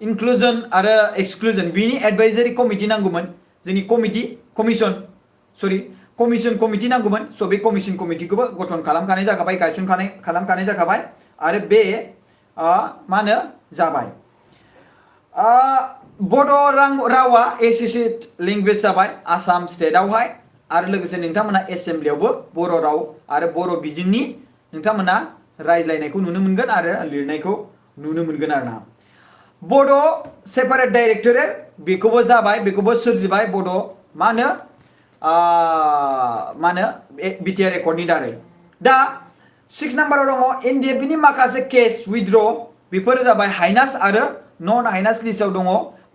इनक्लुजन आरो एक्सक्लुजन बिनि एडभाइजारि कमिटि नांगौमोन जोंनि कमिसन कमिटि नांगौमोन स' बे कमिसन कमिटिखौबो गठन खालामखानाय जाखाबाय खालामखानाय जाखाबाय आरो बे मा होनो जाबाय बड' रावा एसोसिएट लेंगुवेज जाबाय आसाम स्टेटआवहाय आरो लोगोसे नोंथांमोना एसेम्ब्लियावबो बर' राव आरो बर' बिजोंनि नोंथांमोना रायज्लायनायखौ नुनो मोनगोन आरो लिरनायखौ नुनो मोनगोन आरोना बड' सेपारेट डाइरेक्टरेट बेखौबो जाबाय बेखौबो सोरजिबाय बड' मा होनो बिटिआर एकर्डनि दारै दा 6 नाम्बाराव दङ एनडिएफबिनि माखासे केस उइथड्र बेफोरो जाबाय हाइनास आरो नन हाइनास लिस्टआव दङ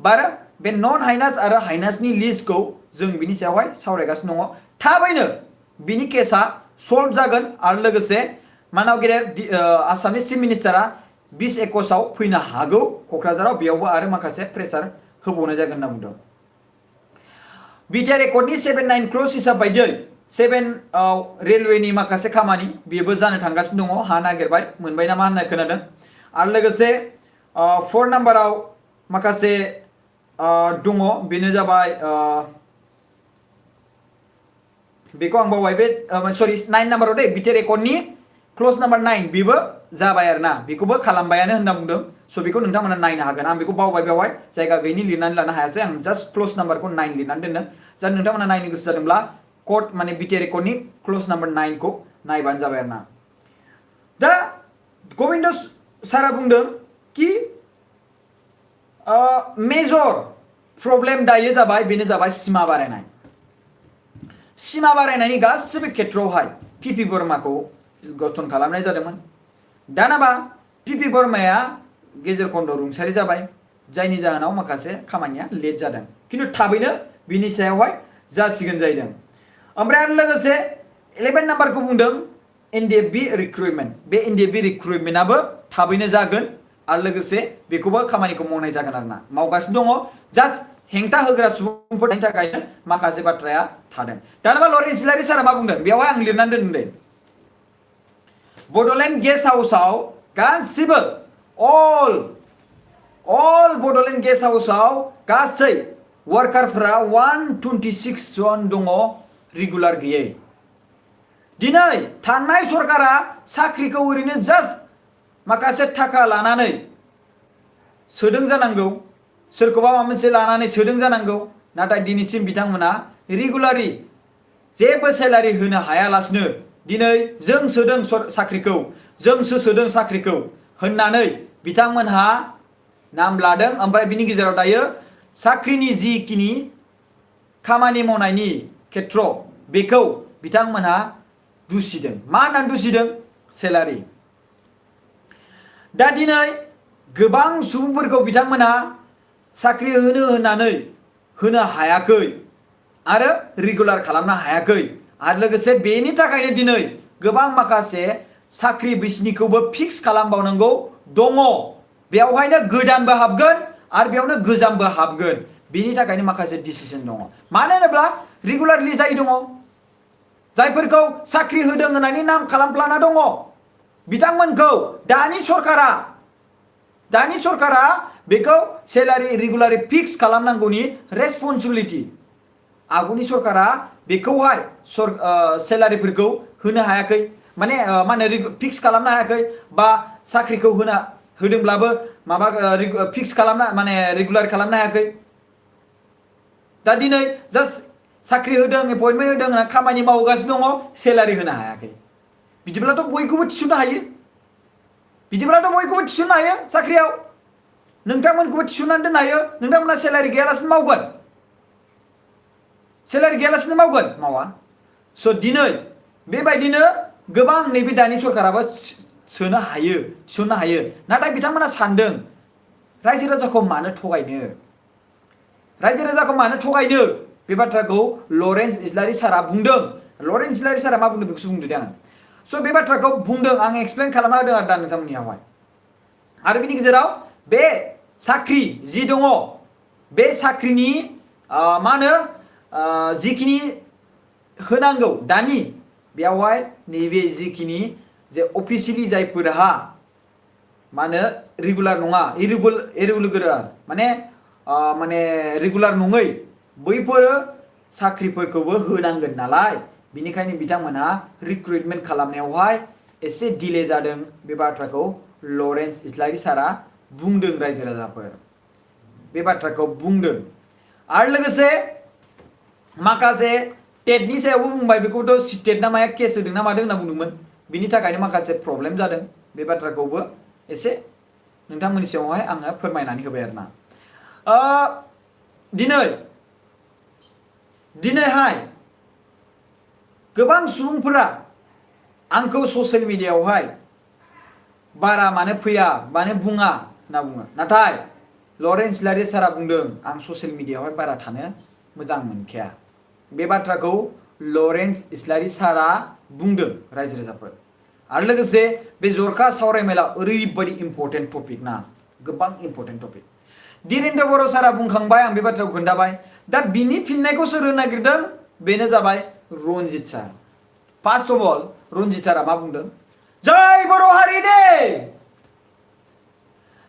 बारो बे नन हाइनास आरो हाइनासनि लिस्टखौ जों बिनि सायावहाय सावरायगासिनो दङ थाबैनो बिनि केसा सल्भ जागोन आरो लोगोसे मानाव गेदेर आसामनि चिफ मिनिस्टारा 2021 आव फैनो हागौ क'क्राझाराव बेयावबो आरो माखासे प्रेसार होबावनाय जागोन होनना बुंदों बिटिआर एकर्डनि 7-9 क्ल'ज हिसाब बायदियै 7 रेलवेनि माखासे खामानि बेबो जानो थांगासिनो दङ हा नागिरबाय मोनबाय नामा होननाय खोनादों आरो लोगोसे 4 नाम्बाराव माखासे दङ बेनो जाबाय बेखौ आं बावबाय बे सरि 9 नाम्बाराव दे बिटिआर एकर्डनि क्ल'ज नाम्बार 9 बेबो जाबाय आरोना बेखौबो खालामबायानो होनना बुंदों स' बेखौ नोंथांमोना नायनो हागोन आं बेखौ बावबाय बेवहाय जायगा गैयिनि लिरनानै लानो हायासै आं जास्ट क्ल'ज नाम्बारखौ 9 लिरनानै दोनदों जा नोंथांमोना नायनो गोसो जादोंब्ला कड माने बिटिआर एकर्डनि क्ल'ज नाम्बार 9 खौ नायबानो जाबाय आरोना दा गबिन्द सारा बुंदों कि मेजर प्रब्लेम दायो जाबाय बेनो जाबाय सिमा बारायनाय सिमा बारायनायनि गासिबो खेथ्रआवहाय पिपि बर्माखौ गठन खालामनाय जादोंमोन दानाबा पिपि बर्माया गेजेर खन्द रुंसारि जाबाय जायनि जाहोनाव माखासे खामानिया लेट जादों किन्तु थाबैनो बिनि सायावहाय जासिगोन जाहैदों ओमफ्राय आरो लोगोसे 11 नाम्बारखौ बुंदों एनडिएफबि रिक्रुटमेन्ट बे एनडिएफबि रिक्रुटमेन्टआबो थाबैनो जागोन आरो लोगोसे बेखौबो खामानिखौ मावनाय जागोन आरोना मावगासिनो दङ जास्ट हेंथा होग्रा सुबुंफोरनि थाखायनो माखासे बाथ्राया थादों दानोबा लरेन्स इस्लारि सारा मा बुंदों बेयावहाय आं लिरनानै दोनदों बडलेण्ड गेस्ट हाउसआव गासिबो अल बडलेण्ड गेस्ट हाउसआव गासै वर्कारफोरा 126 जन दङ रेगुलार गैयै दिनै थांनाय सरकारा साख्रिखौ ओरैनो जास्ट माखासे थाखा लानानै सोदों जानांगौ सोरखौबा माबा मोनसे लानानै सोदों जानांगौ नाथाय दिनैसिम बिथांमोना रेगुलारि जेबो सेलारि होनो हायालासिनो दिनै जों सोदों साख्रिखौ जोंसो सोदों साख्रिखौ होननानै बिथांमोनहा नाम लादों ओमफ्राय बिनि गेजेराव दायो साख्रिनि जिखिनि खामानि मावनायनि खेथ्र बेखौ बिथांमोनहा दुसिदों मा होननानै दुसिदों सेलारि दा दिनै गोबां सुबुंफोरखौ बिथांमोनहा साख्रि होननानै होनो हायाखै आरो रेगुलार खालामनो हायाखै आरो लोगोसे बेनि थाखायनो दिनै गोबां माखासे साख्रि बिसिनिखौबो फिक्स खालामबावनांगौ दङ बेयावहायनो गोदानबो हाबगोन आरो बेयावनो गोजामबो हाबगोन बेनि थाखायनो माखासे डिसिजन दङ मानो होनोब्ला रेगुलारलि जाय दङ जायफोरखौ साख्रि होदों होननानै नाम खालामफ्लाना दङ बिथांमोनखौ दानि सरकारा बेखौ सेलारि रेगुलारि फिक्स खालामनांगौनि रेसपन्सिबिलिटि आगुनि सरकारा बेखौहाय सेलारिफोरखौ होनो हायाखै माने मा होनो फिक्स खालामनो हायाखै बा साख्रिखौ होदोंब्लाबो माबा फिक्स खालामना माने रेगुलार खालामनो हायाखै दा दिनै जास्ट साख्रि होदों एपइन्टमेन्ट होदों होनना खामानि मावगासिनो दङ सेलारि होनो हायाखै बिदिब्लाथ' बयखौबो थिसननो हायो साख्रियाव नोंथांमोनखौबो थिसननानै दोननो हायो नोंथांमोना सेलारि गैयालासिनो मावगोन मावा स' दिनै बेबायदिनो गोबां नैबे दानि सरकाराबो थिसननो हायो नाथाय बिथांमोना सानदों रायजो राजाखौ मानो थगायनो बे बाथ्राखौ लरेन्स इस्लारि सारा बुंदों लरेन्स इस्लारि सारा मा बुंदों बेखौसो बुंदों आं स' बे बाथ्राखौ बुंदों आं एक्सप्लेन खालामना होदों आरो दा नोंथांमोननियावहाय आरो बिनि गेजेराव बे साख्रि जि दङ बे साख्रिनि मा होनो जिखिनि होनांगौ दानि बेयावहाय नैबे जिखिनि जे अफिसियेलि जायफोरहा मा होनो रेगुलार नङा इरेगुलार माने रेगुलार नङै बैफोरो साख्रिफोरखौबो होनांगोन नालाय बिनिखायनो बिथांमोनहा रिक्रुटमेन्ट खालामनायावहाय एसे डिले जादों बे बाथ्राखौ लरेन्स इस्लारि सारा बुंदों रायजो राजाफोर बे बाथ्राखौ बुंदों आरो लोगोसे माखासे टेटनि सायावबो बुंबाय बेखौथ' टेट ना माया केस होदों ना मादों होनना बुंदोंमोन बिनि थाखायनो माखासे प्रब्लेम जादों बे बाथ्राखौबो एसे नोंथांमोननि सिगाङावहाय आङो फोरमायनानै होबाय आरोना दिनैहाय गोबां सुबुंफोरा आंखौ ससियेल मिडियायावहाय बारा मानो फैया मानो बुङा होनना बुङो नाथाय लरेन्स इस्लारि सारा बुंदों आं ससियेल मिडियायावहाय बारा थानो मोजां मोनखाया बे बाथ्राखौ लरेन्स इस्लारि सारा बुंदों रायजो राजाफोर आरो लोगोसे बे जरखा सावरायमेला ओरैबायदि इम्पर्टेन्ट टपिक ना गोबां इम्पर्टेन्ट टपिक धीरेन्द्र बर' सारा बुंखांबाय आं बे बाथ्राखौ खोन्थाबाय दा बिनि फिननायखौ सोर होनो नागिरदों बेनो जाबाय रनजित सार फार्स्ट अफ अल रनजित सारा मा बुंदों जय बर' हारिनि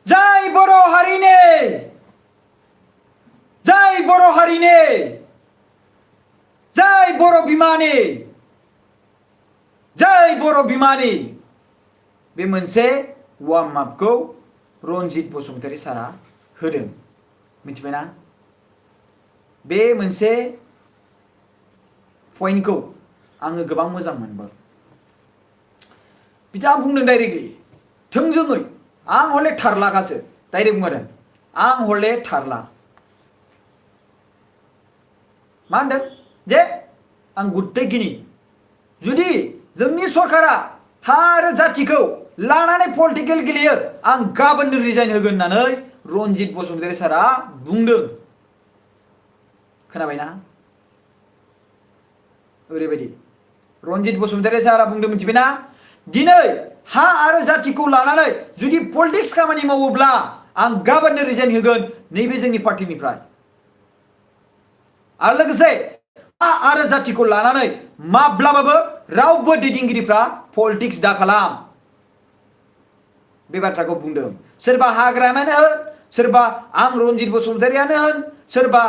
जय बर' हारिनि जय बर' हारिनि जय बर' बिमानि जय बर' बिमानि बे मोनसे वार्म आपखौ रनजित बसुमतारी सारा होदों मिथिबायना बे मोनसे पइन्टखौ आङो गोबां मोजां मोनबाय बिथाङा बुंदों डाइरेक्टलि थोंजोङै आं हले थारलाखासो डाइरेक्ट बुंदों आं हले थारला मा होनदों जे आं गुत्तेखिनि जुदि जोंनि सरकारा हा आरो जातिखौ लानानै पलिटिकेल गेलेयो आं गाबोननो रिजाइन होगोन होननानै रनजित बसुमतारी सारा बुंदों खोनाबायना ओरैबायदि रनजित बसुमतारी सारा बुंदों मिथिबायना दिनै हा आरो जातिखौ लानानै जुदि पलिटिक्स खामानि मावोब्ला आं गाबोननो रिजाइन होगोन नैबे जोंनि पार्टिनिफ्राय आरो लोगोसे हा आरो जातिखौ लानानै माब्लाबाबो रावबो दैदेनगिरिफ्रा पलिटिक्स दा खालाम बे बाथ्राखौ बुंदों सोरबा हाग्रामायानो होन सोरबा आं रनजित बसुमतारीयानो होन सोरबा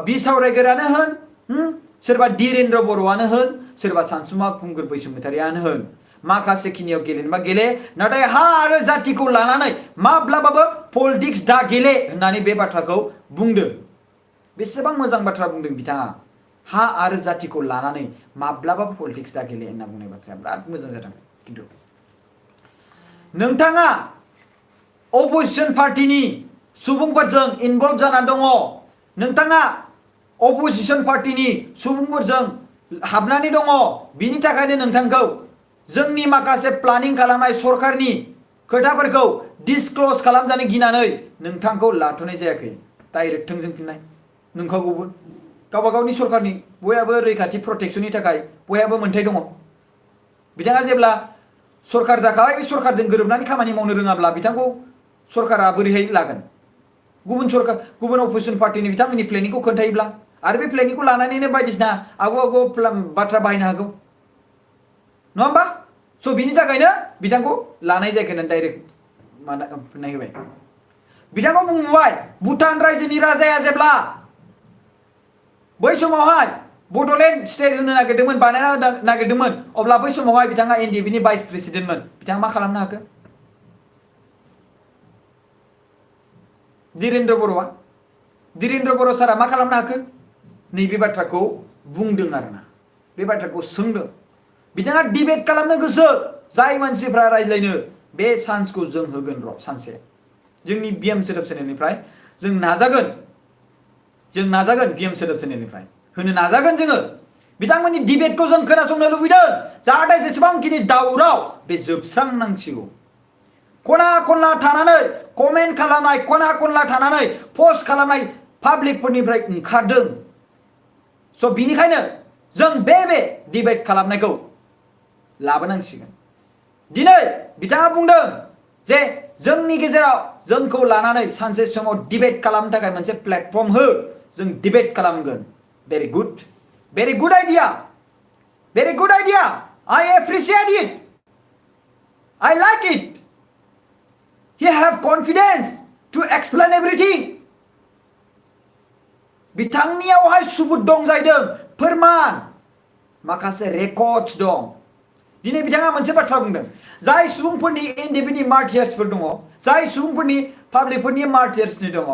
बिसावरायगोरानो होन सोरबा धीरेन्द्र बर'आनो होन सोरबा सानसुमा खुंगुर बैसोमुतारियानो होन माखासे खिनियाव गेलेनोबा गेले नाथाय हा आरो जातिखौ लानानै माब्लाबाबो पलिटिक्स दा गेले होननानै बे बाथ्राखौ बुंदों बेसेबां मोजां बाथ्रा बुंदों बिथाङा हा आरो जातिखौ लानानै माब्लाबाबो पलिटिक्स दा गेले होनना बुंनाय बाथ्राया बिराद मोजां जादों खिन्थु नोंथाङा अपोजिशन पार्टिनि सुबुंफोरजों इनभल्व जानानै दङ नोंथाङा अपोजिशन पार्टिनि सुबुंफोरजों हाबनानै दङ बिनि थाखायनो नोंथांखौ जोंनि माखासे प्लानिं खालामनाय सरकारनि खोथाफोरखौ डिसक्लोज खालामजानो गिनानै नोंथांखौ लाथ'नाय जायाखै डाइरेक्ट थोंजों फिननाय नोंखागौबो गावबा गावनि सरकारनि बयहाबो रैखाथि प्रटेक्शननि थाखाय बयहाबो मोन्थाय दङ बिथाङा जेब्ला सरकार जाखाबाय बे सरकारजों गोरोबनानै खामानि मावनो रोङाब्ला बिथांखौ सरकारा बोरैहाय लागोन गुबुन अपोजिशन पार्टिनि बिथांमोननि प्लेनिंखौ खोन्थायोब्ला आरो बे प्लेनिंखौ लानानैनो बायदिसिना आगु बाथ्रा बाहायनो हागौ नङा होमबा स' बिनि थाखायनो बिथांखौ लानाय जायाखै होननानै डाइरेक्ट फिननाय होबाय बिथांखौ बुंबाय भुटान रायजोनि राजाया जेब्ला बै समावहाय बड'लेण्ड स्टेट होनो नागिरदोंमोन बानायना होनो नागिरदोंमोन अब्ला बै समावहाय बिथाङा एनडिएफनि भाइस प्रेसिडेन्टमोन बिथाङा मा खालामनो हाखो धीरेन्द्र बर' सारा मा खालामनो हाखो नैबे बाथ्राखौ बुंदों आरोना बे बाथ्राखौ सोंदों बिथाङा डिबेट खालामनो गोसो जाय मानसिफ्रा रायज्लायनो बे चान्सखौ जों होगोन र' सानसे जोंनि बिएम सोदोब चेनेलनिफ्राय जों नाजागोन बिएम सोदोब चेनेलनिफ्राय होनो नाजागोन जोङो बिथांमोननि डिबेटखौ जों खोनासंनो लुबैदों जाहाथे जेसेबांखिनि दावराव बे जोबस्रांनांसिगौ खना खनला थानानै कमेन्ट खालामनाय खना खनला थानानै पस्ट खालामनाय पाब्लिकफोरनिफ्राय ओंखारदों स' बिनिखायनो जों बे डिबेट खालामनायखौ लाबोनांसिगोन दिनै बिथाङा बुंदों जे जोंनि गेजेराव जोंखौ लानानै सानसे समाव डिबेट खालामनो थाखाय मोनसे प्लेटफर्म हो जों डिबेट खालामगोन very good idea I appreciate it I like it he have confidence to explain everything बिथांनियावहाय सुबुत दं जाहैदों फोरमान माखासे रेकर्डस दं दिनै बिथाङा मोनसे बाथ्रा बुंदों जाय सुबुंफोरनि एनडिएफनि मार्टियार्सफोर दङ जाय सुबुंफोरनि पाब्लिकफोरनि मार्टियार्सनि दङ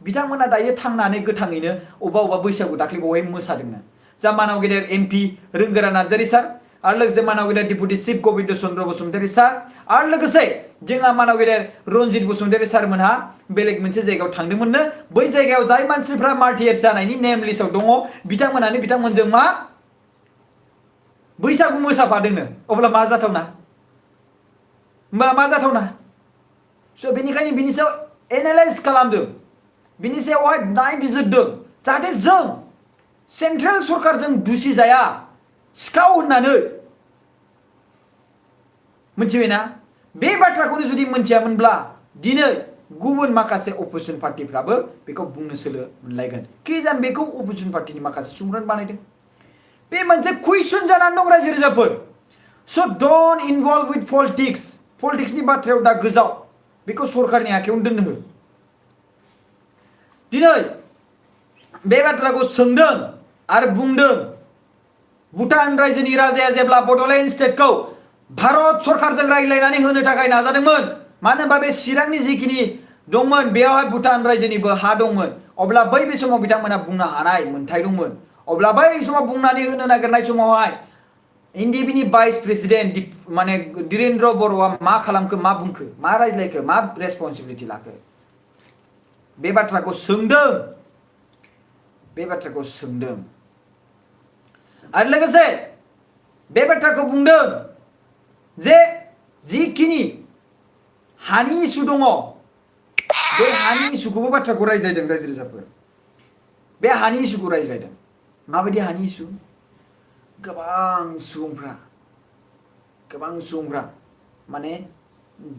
बिथांमोना दायो थांनानै गोथाङैनो अबा बैसागु दाख्लै बावहाय मोसादोंनो जा मानाव गेदेर एमपि रोंगोरा नार्जारी सार आरो लोगोसे मानाव गेदेर डिपुटि चिफ गबिन्द चन्द्र बसुमतारी सार आरो लोगोसे जोंहा मानाव गेदेर रनजित बसुमतारी सारमोनहा बेलेग मोनसे जायगायाव थांदोंमोननो बै जायगायाव जाय मानसिफ्रा मार्टियार्स जानायनि नेम लिस्टआव दङ बिथांमोनानो बिथांमोनजों मा बैसागु मोसाफादोंनो अब्ला मा जाथावना स' बेनिखायनो बिनि सायाव एनालाइज खालामदों बिनि सायावहाय नायबिजिरदों जाहाथे जों सेन्ट्रेल सरकारजों दुसि जाया सिखाव होननानै मिथिबायना बे बाथ्राखौनो जुदि मिथियामोनब्ला दिनै गुबुन माखासे अपोजिशन पार्टिफ्राबो बेखौ बुंनो सोलो मोनलायगोन कि जान बेखौ अपोजिशन पार्टिनि माखासे सुबुंफोरा बानायदों बे मोनसे कुइसन जानानै दं रायजो राजाफोर स' डन्ट इनभल्भ विथ पलिटिक्सनि बाथ्रायाव दा गोजाव बेखौ सरकारनि आखायावनो दोननो हो दिनै बे बाथ्राखौ सोंदों आरो बुंदों भुटान रायजोनि राजाया जेब्ला बड'लेण्ड स्टेटखौ भारत सरकारजों रायज्लायनानै होनो थाखाय नाजादोंमोन मानो होनबा बे चिरांनि जिखिनि दंमोन बेयावहाय भुटान रायजोनिबो हा दंमोन अब्ला बै समाव बिथांमोना बुंनो हानाय मोन्थाय दंमोन अब्ला बै समाव बुंनानै होनो नागिरनाय समावहाय एनडिएबिनि भाइस प्रेसिडेन्ट माने धीरेन्द्र बर'आ मा खालामखो मा बुंखो मा रायज्लायखो मा रेसपन्सिबिलिटि लाखो बे बाथ्राखौ सोंदों बे बाथ्राखौ सोंदों आरो लोगोसे बे बाथ्राखौ बुंदों जे जिखिनि हानि इसु दङ बे हानि इसुखौबो बाथ्राखौ रायज्लायदों रायजो राजाफोर बे हानि इसुखौ रायज्लायदों माबायदि हानि इसु गोबां सुबुंफ्रा माने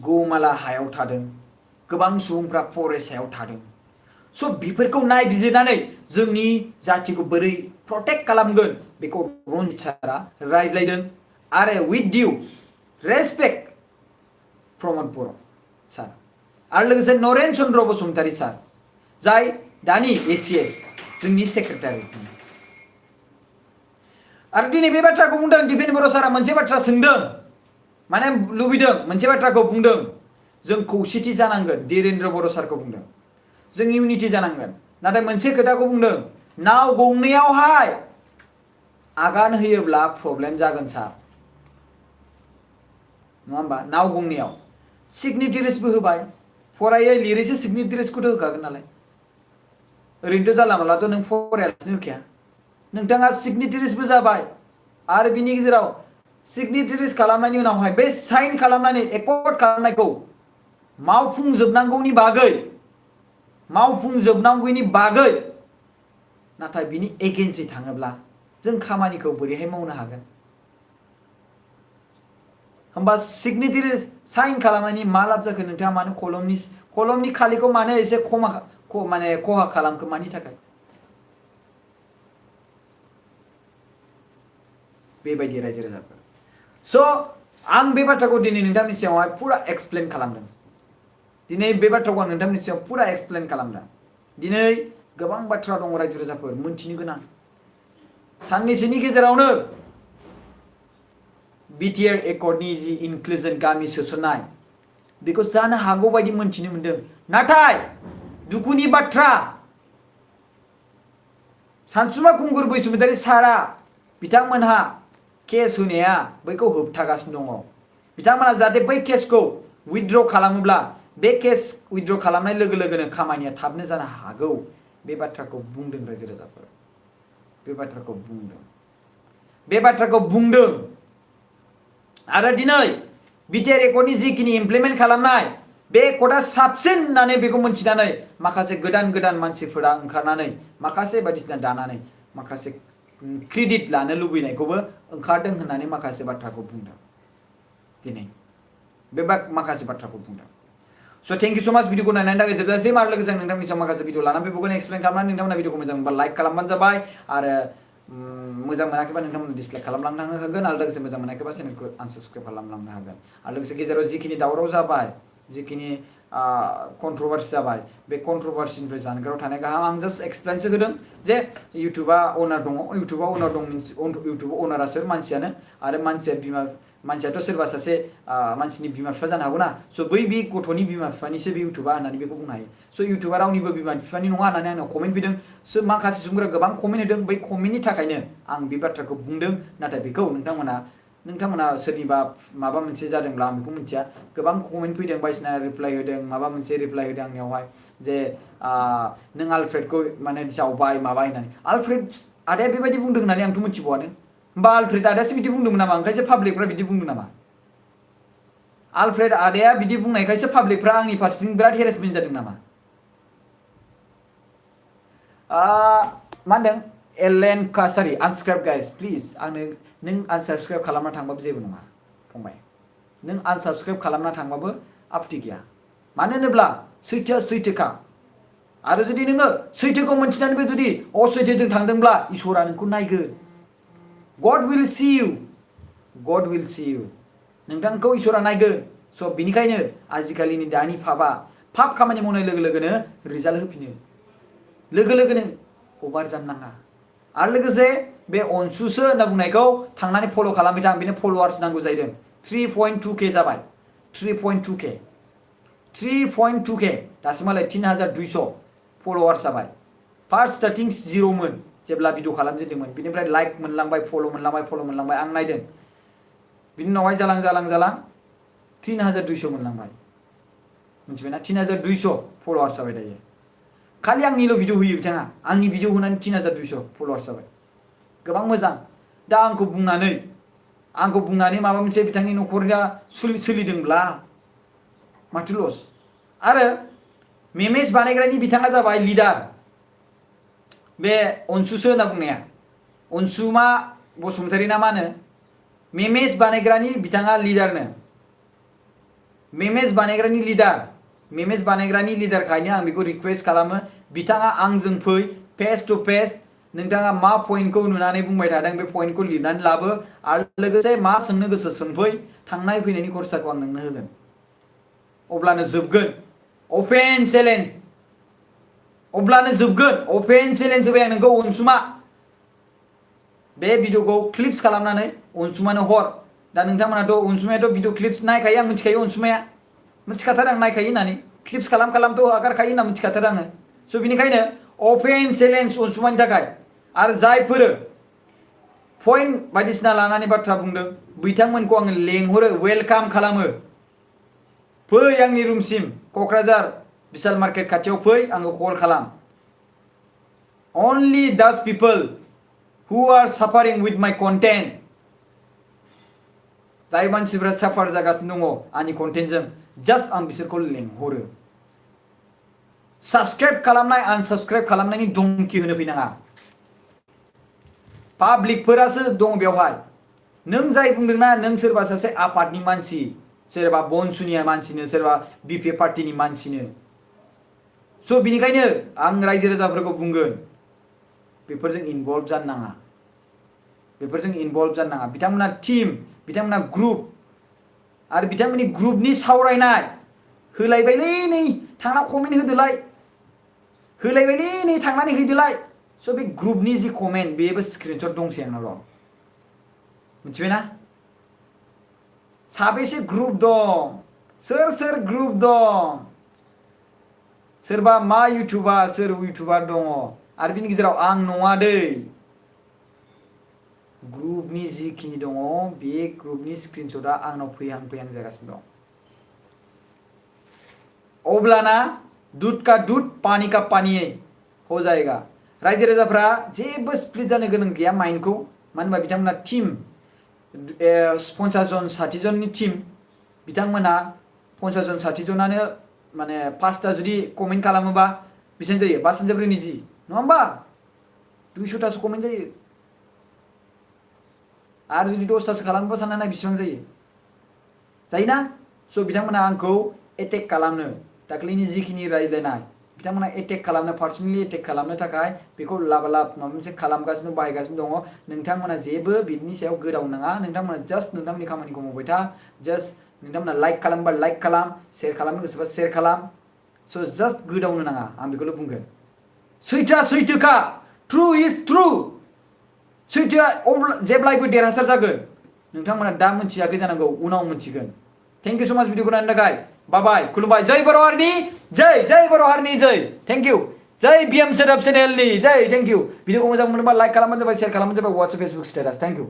गमाला हायाव थादों गोबां सुबुंफ्रा फरेस्ट हायाव थादों स' बेफोरखौ नायबिजिरनानै जोंनि जातिखौ बोरै प्रटेक्ट खालामगोन बेखौ रनजित सारा रायज्लायदों आरो विथ डिउ रेसपेक्ट प्रमद बर' सार आरो लोगोसे नरेन चन्द्र बसुमतारी सार जाय दानि एसिएस जोंनि सेक्रेटारि आरो दिनै बे बाथ्राखौ बुंदों दिपेन बर' सारा मोनसे बाथ्रा सोंदों माने लुबैदों मोनसे बाथ्राखौ बुंदों जों खौसेथि जानांगोन धीरेन्द्र बर' सारखौ बुंदों जों इउनिटि जानांगोन नाथाय मोनसे खोथाखौ बुंदों नाव गंनैयावहाय आगान होयोब्ला प्रब्लेम जागोन सार नङा होमबा नाव गंनैयाव सिगनेटारिसबो होबाय फरायै लिरैसो सिगनेटारिसखौथ' होखागोन नालाय ओरैनोथ' जानला मानलाथ' नों फरायालासिनो होखाया नोंथाङा सिगनेटारिसबो जाबाय आरो बिनि गेजेराव सिगनेटारिस खालामनायनि उनावहाय बे साइन खालामनानै एकर्ड खालामनायखौ मावफुंजोबनांगौनि बागै नाथाय बिनि एगेन्सै थाङोब्ला जों खामानिखौ बोरैहाय मावनो हागोन होमबा सिगनेटारिस साइन खालामनायनि मा लाब जाखो नोंथाङा मानो कलमनि खालिखौ मानो एसे खहा खालामखो मानि थाखाय बेबायदि रायजो राजाफोर स' आं बे बाथ्राखौ दिनै नोंथांनि सिगाङावहाय पुरा एक्सप्लेन खालामदों दिनै बे बाथ्राखौ आं नोंथांनि सिगाङाव पुरा एक्सप्लेन खालामदों दिनै गोबां बाथ्रा दङ रायजो राजाफोर मोनथिनो गोनां साननैसोनि गेजेरावनो बिटिआर एकर्डनि जि इनक्लुजन गामि सोसननाय बेखौ जानो हागौ बायदि मोनथिनो मोनदों नाथाय दुखुनि बाथ्रा सानसुमा खुंगुर बैसुमतारी सारा बिथांमोनहा केस होनाया बैखौ होबथागासिनो दङ बिथांमोनहा जाहाथे बै केसखौ उइथड्र खालामोब्ला बे केस उइथड्र खालामनाय लोगो लोगोनो खामानिया थाबनो जानो हागौ बे बाथ्राखौ बुंदों रायजो राजाफोर बे बाथ्राखौ बुंदों आरो दिनै बिटिआर एकर्डनि जिखिनि इमप्लिमेन्ट खालामनाय बे एकर्डआ साबसिन होननानै बेखौ मोनथिनानै माखासे गोदान मानसिफोरा ओंखारनानै माखासे बायदिसिना दानानै माखासे क्रेडिट लानो लुबैनायखौबो ओंखारदों होननानै माखासे बाथ्राखौ बुंदों दिनै बे माखासे बाथ्राखौ बुंदों स' थेंक इउ स' माच भिडिअखौ नायनायनि थाखाय जोबजासिम आरो लोगोसे आं नोंथांनि सायाव माखासे भिडिअ लानानै बेफोरखौनो एक्सप्लेन खालामनानै नोंथांमोना भिडिअखौ मोजां मोनबा लाइक खालामबानो जाबाय आरो मोजां मोनाखैबा नोंथांमोना डिसलाइक खालामलांनो हागोन आरो लोगोसे मोजां मोनाखैबा चेनेलखौ आनसाबस्क्राइब खालामलांनो हागोन आरो लोगोसे गेजेराव जिखिनि दावराव जाबाय जिखिनि कन्ट्रभार्सि जाबाय बे कन्ट्रभार्सिनिफ्राय जानगाराव थानाय गाहाम आं जास्ट एक्सप्लेनसो होदों जे इउटुबा अनार दङ इउटुबाव अनारा सोर मानसियानो आरो मानसियाथ' सोरबा सासे मानसिनि बिमा बिफा जानो हागौ ना स' बै बे गथ'नि बिमा बिफानिसो बे इउटुबा होननानै बेखौ बुंनो हायो स' इउटुबा रावनिबो बिमा बिफानि नङा होननानै आंनाव कमेन्ट फैदों स' माखासे सुबुंफोरा गोबां कमेन्ट होदों बै कमेन्टनि थाखायनो आं बे बाथ्राखौ बुंदों नाथाय बेखौ नोंथांमोना सोरनिबा माबा मोनसे जादोंब्ला आं बेखौ मिथिया गोबां कमेन्ट फैदों बायदिसिना रिप्लाइ होदों माबा मोनसे रिप्लाइ होदों आंनियावहाय जे नों आलफ्रेडखौ माने जावबाय माबाय होननानै आलफ्रेड आदाया बेबायदि बुंदों होननानै आंथ' मिथिबावानो होमबा आलफ्रेड आदायासो बिदि बुंदोंमोन नामा ओंखायसो पाब्लिकफ्रा बिदि बुंदों नामा आलफ्रेड आदाया बिदि बुंनायखायसो पाब्लिकफ्रा आंनि फारसेथिं बिराद हेरेसमेन्ट जादों नामा मा होनदों एलेन कासारि आनसाबस्क्राइब गाइस प्लिज आंनो नों आनसाबस्क्राइब खालामना थांबाबो जेबो नङा फंबाय नों आनसाबस्क्राइब खालामना थांबाबो आपत्ति गैया मानो होनोब्ला सैथोआ सैथोखा आरो जुदि नोङो सैथोखौ मोनथिनानैबो जुदि असैथोजों थांदोंब्ला इसोरा नोंखौ नायगोन God will see you नोंथांखौ इसोरा नायगोन स' बिनिखायनो आजिखालिनि दानि पाप खामानि मावनाय लोगो लोगोनो रिजाल्ट होफिनो लोगो लोगोनो अभार जानो नाङा आरो लोगोसे बे अनसुसो होनना बुंनायखौ थांनानै फल' खालामबाय थां बेनो फल'वार्स नांगौ जाहैदों 3.2k जाबाय 3.2k दासिमहालागै 3200 फल'वार्स जाबाय फार्स्ट स्टार्टिं 0मोन जेब्ला भिडिअ खालामजेनदोंमोन बिनिफ्राय लाइक मोनलांबाय फल' मोनलांबाय आं नायदों बिनि उनावहाय जालां 3200 मोनलांबाय मिथिबायना 3200 फलोवार्स जाबाय दायो खालि आंनिल' भिडिअ होयो बिथाङा आंनि भिडिअ होनानै 3200 फलोवार्स जाबाय गोबां मोजां दा आंखौ बुंनानै माबा मोनसे बिथांनि न'खरया सोलिदोंब्ला माथो लस आरो मेमेज बानायग्रानि बिथाङा जाबाय लिडार बे अनसुसो होनना बुंनाया अनसुमा बसुमतारी ना मा होनो मेमेज बानायग्रानि बिथाङा लिडारनो मेमेज बानायग्रानि लिडारखायनो आं बेखौ रिक्वेस्ट खालामो बिथाङा आंजों फै फेस टु फेस नोंथाङा मा पइन्टखौ नुनानै बुंबाय थादों बे पइन्टखौ लिरनानै लाबो आरो लोगोसे मा सोंनो गोसो सोंफै थांनाय फैनायनि खरसाखौ आं नोंनो होगोन अब्लानो जोबगोन अपेन चेलेन्ज होबाय आं नोंखौ अनसुमा बे भिडिअखौ क्लिप्स खालामनानै अनसुमानो हर दा नोंथांमोनाथ' अनसुमायाथ' भिडिअ क्लिप्स नायखायो आं मिथिखायो अनसुमाया मिथिखाथार आं नायखायो होननानै क्लिप्स खालामथ' हगारखायो होनना मिथिखाथार आङो स' बिनिखायनो अपेन चेलेन्ज अनसुमानि थाखाय आरो जायफोरो पइन्ट बायदिसिना लानानै बाथ्रा बुंदों बिथांमोनखौ आङो लेंहरो वेलकाम खालामो फै आंनि रुमसिम क'क्राझार बिशाल मार्केट खाथियाव फै आंखौ कल खालाम only those people who are suffering with my content जाय मानसिफोरा साफार जागासिनो दङ आंनि कन्टेन्टजों जास्ट आं बिसोरखौ लेंहरो साबस्क्राइब खालामनाय आनसाबस्क्राइब खालामनायनि धमकी होनो फैनाङा पाब्लिकफोरासो दङ बेवहाय नों जाय बुंदोंना नों सोरबा सासे आफादनि मानसि सोरबा बनसुनिया मानसिनो सोरबा बिपि पार्टिनि मानसिनो स' बिनिखायनो आं रायजो राजाफोरखौ बुंगोन बेफोरजों इनभल्भ जानो नाङा बिथांमोना टीम बिथांमोना ग्रुप आरो बिथांमोननि ग्रुपनि सावरायनाय होलायबायलै नै थांना कमेन्ट होदोलाय होलायबायलै नै थांनानै हैदोलाय स' बे ग्रुपनि जि कमेन्ट बेबो स्क्रिनशट दंसै आंनाव र' मिथिबायना साबेसे ग्रुप दं सोर ग्रुप दं सोरबा मा सोर इउटुबार दङ आरो बिनि गेजेराव आं नङा दै ग्रुपनि जिखिनि दङ बे ग्रुपनि स्क्रिनशटआ आंनाव फैहां जागासिनो दं अब्लाना दूध का दूध पानी का पानी हो जाएगा रायजो राजाफ्रा जेबो स्प्लिट जानो गोनां गैया माइन्डखौ मानो होनबा बिथांमोना टीम 50 जन 60 जननि टीम बिथांमोना 50 जन 60 जनानो माने 5टा जुदि कमेन्ट खालामोबा बेसेबां जायो 5,920 नङा होमबा 200टासो कमेन्ट जायो आरो जुदि 10टासो खालामोबा सानना नाय बेसेबां जायोना स' बिथांमोना आंखौ एटेक खालामनो दाख्लैनि जिखिनि रायज्लायनाय बिथांमोना एटेक खालामनो पार्सनेलि एटेक खालामनो थाखाय बेखौ लाब माबा मोनसे खालामगासिनो बाहायगासिनो दङ नोंथांमोना जेबो बिनि सायाव गोदाव नाङा नोंथांमोना जास्ट नोंथांमोननि खामानिखौ मावबाय था जास्ट नोंथांमोना लाइक खालामबा लाइक खालाम शेयार खालामनो गोसोबा शेयार खालाम स' जास्ट गोदावनो नाङा आं बेखौल' बुंगोन सैथोआ सैथोखा ट्रु इज ट्रु सैथोआ जेब्लायबो देरहासार जागोन नोंथांमोना दा मोनथियाखै जानांगौ उनाव मोनथिगोन थेंक इउ सो माच भिडिअखौ नायनो थाखाय बाय खुलुमबाय जय बर' हारिनि जय बर' हारिनि जय थेंक इउ जय बिएम सोदोब चेनेलनि जय थेंक इउ भिडिअखौ मोजां मोनोबा लाइक खालामबानो जाबाय शेयार खालामबानो जाबाय WhatsApp Facebook status thank you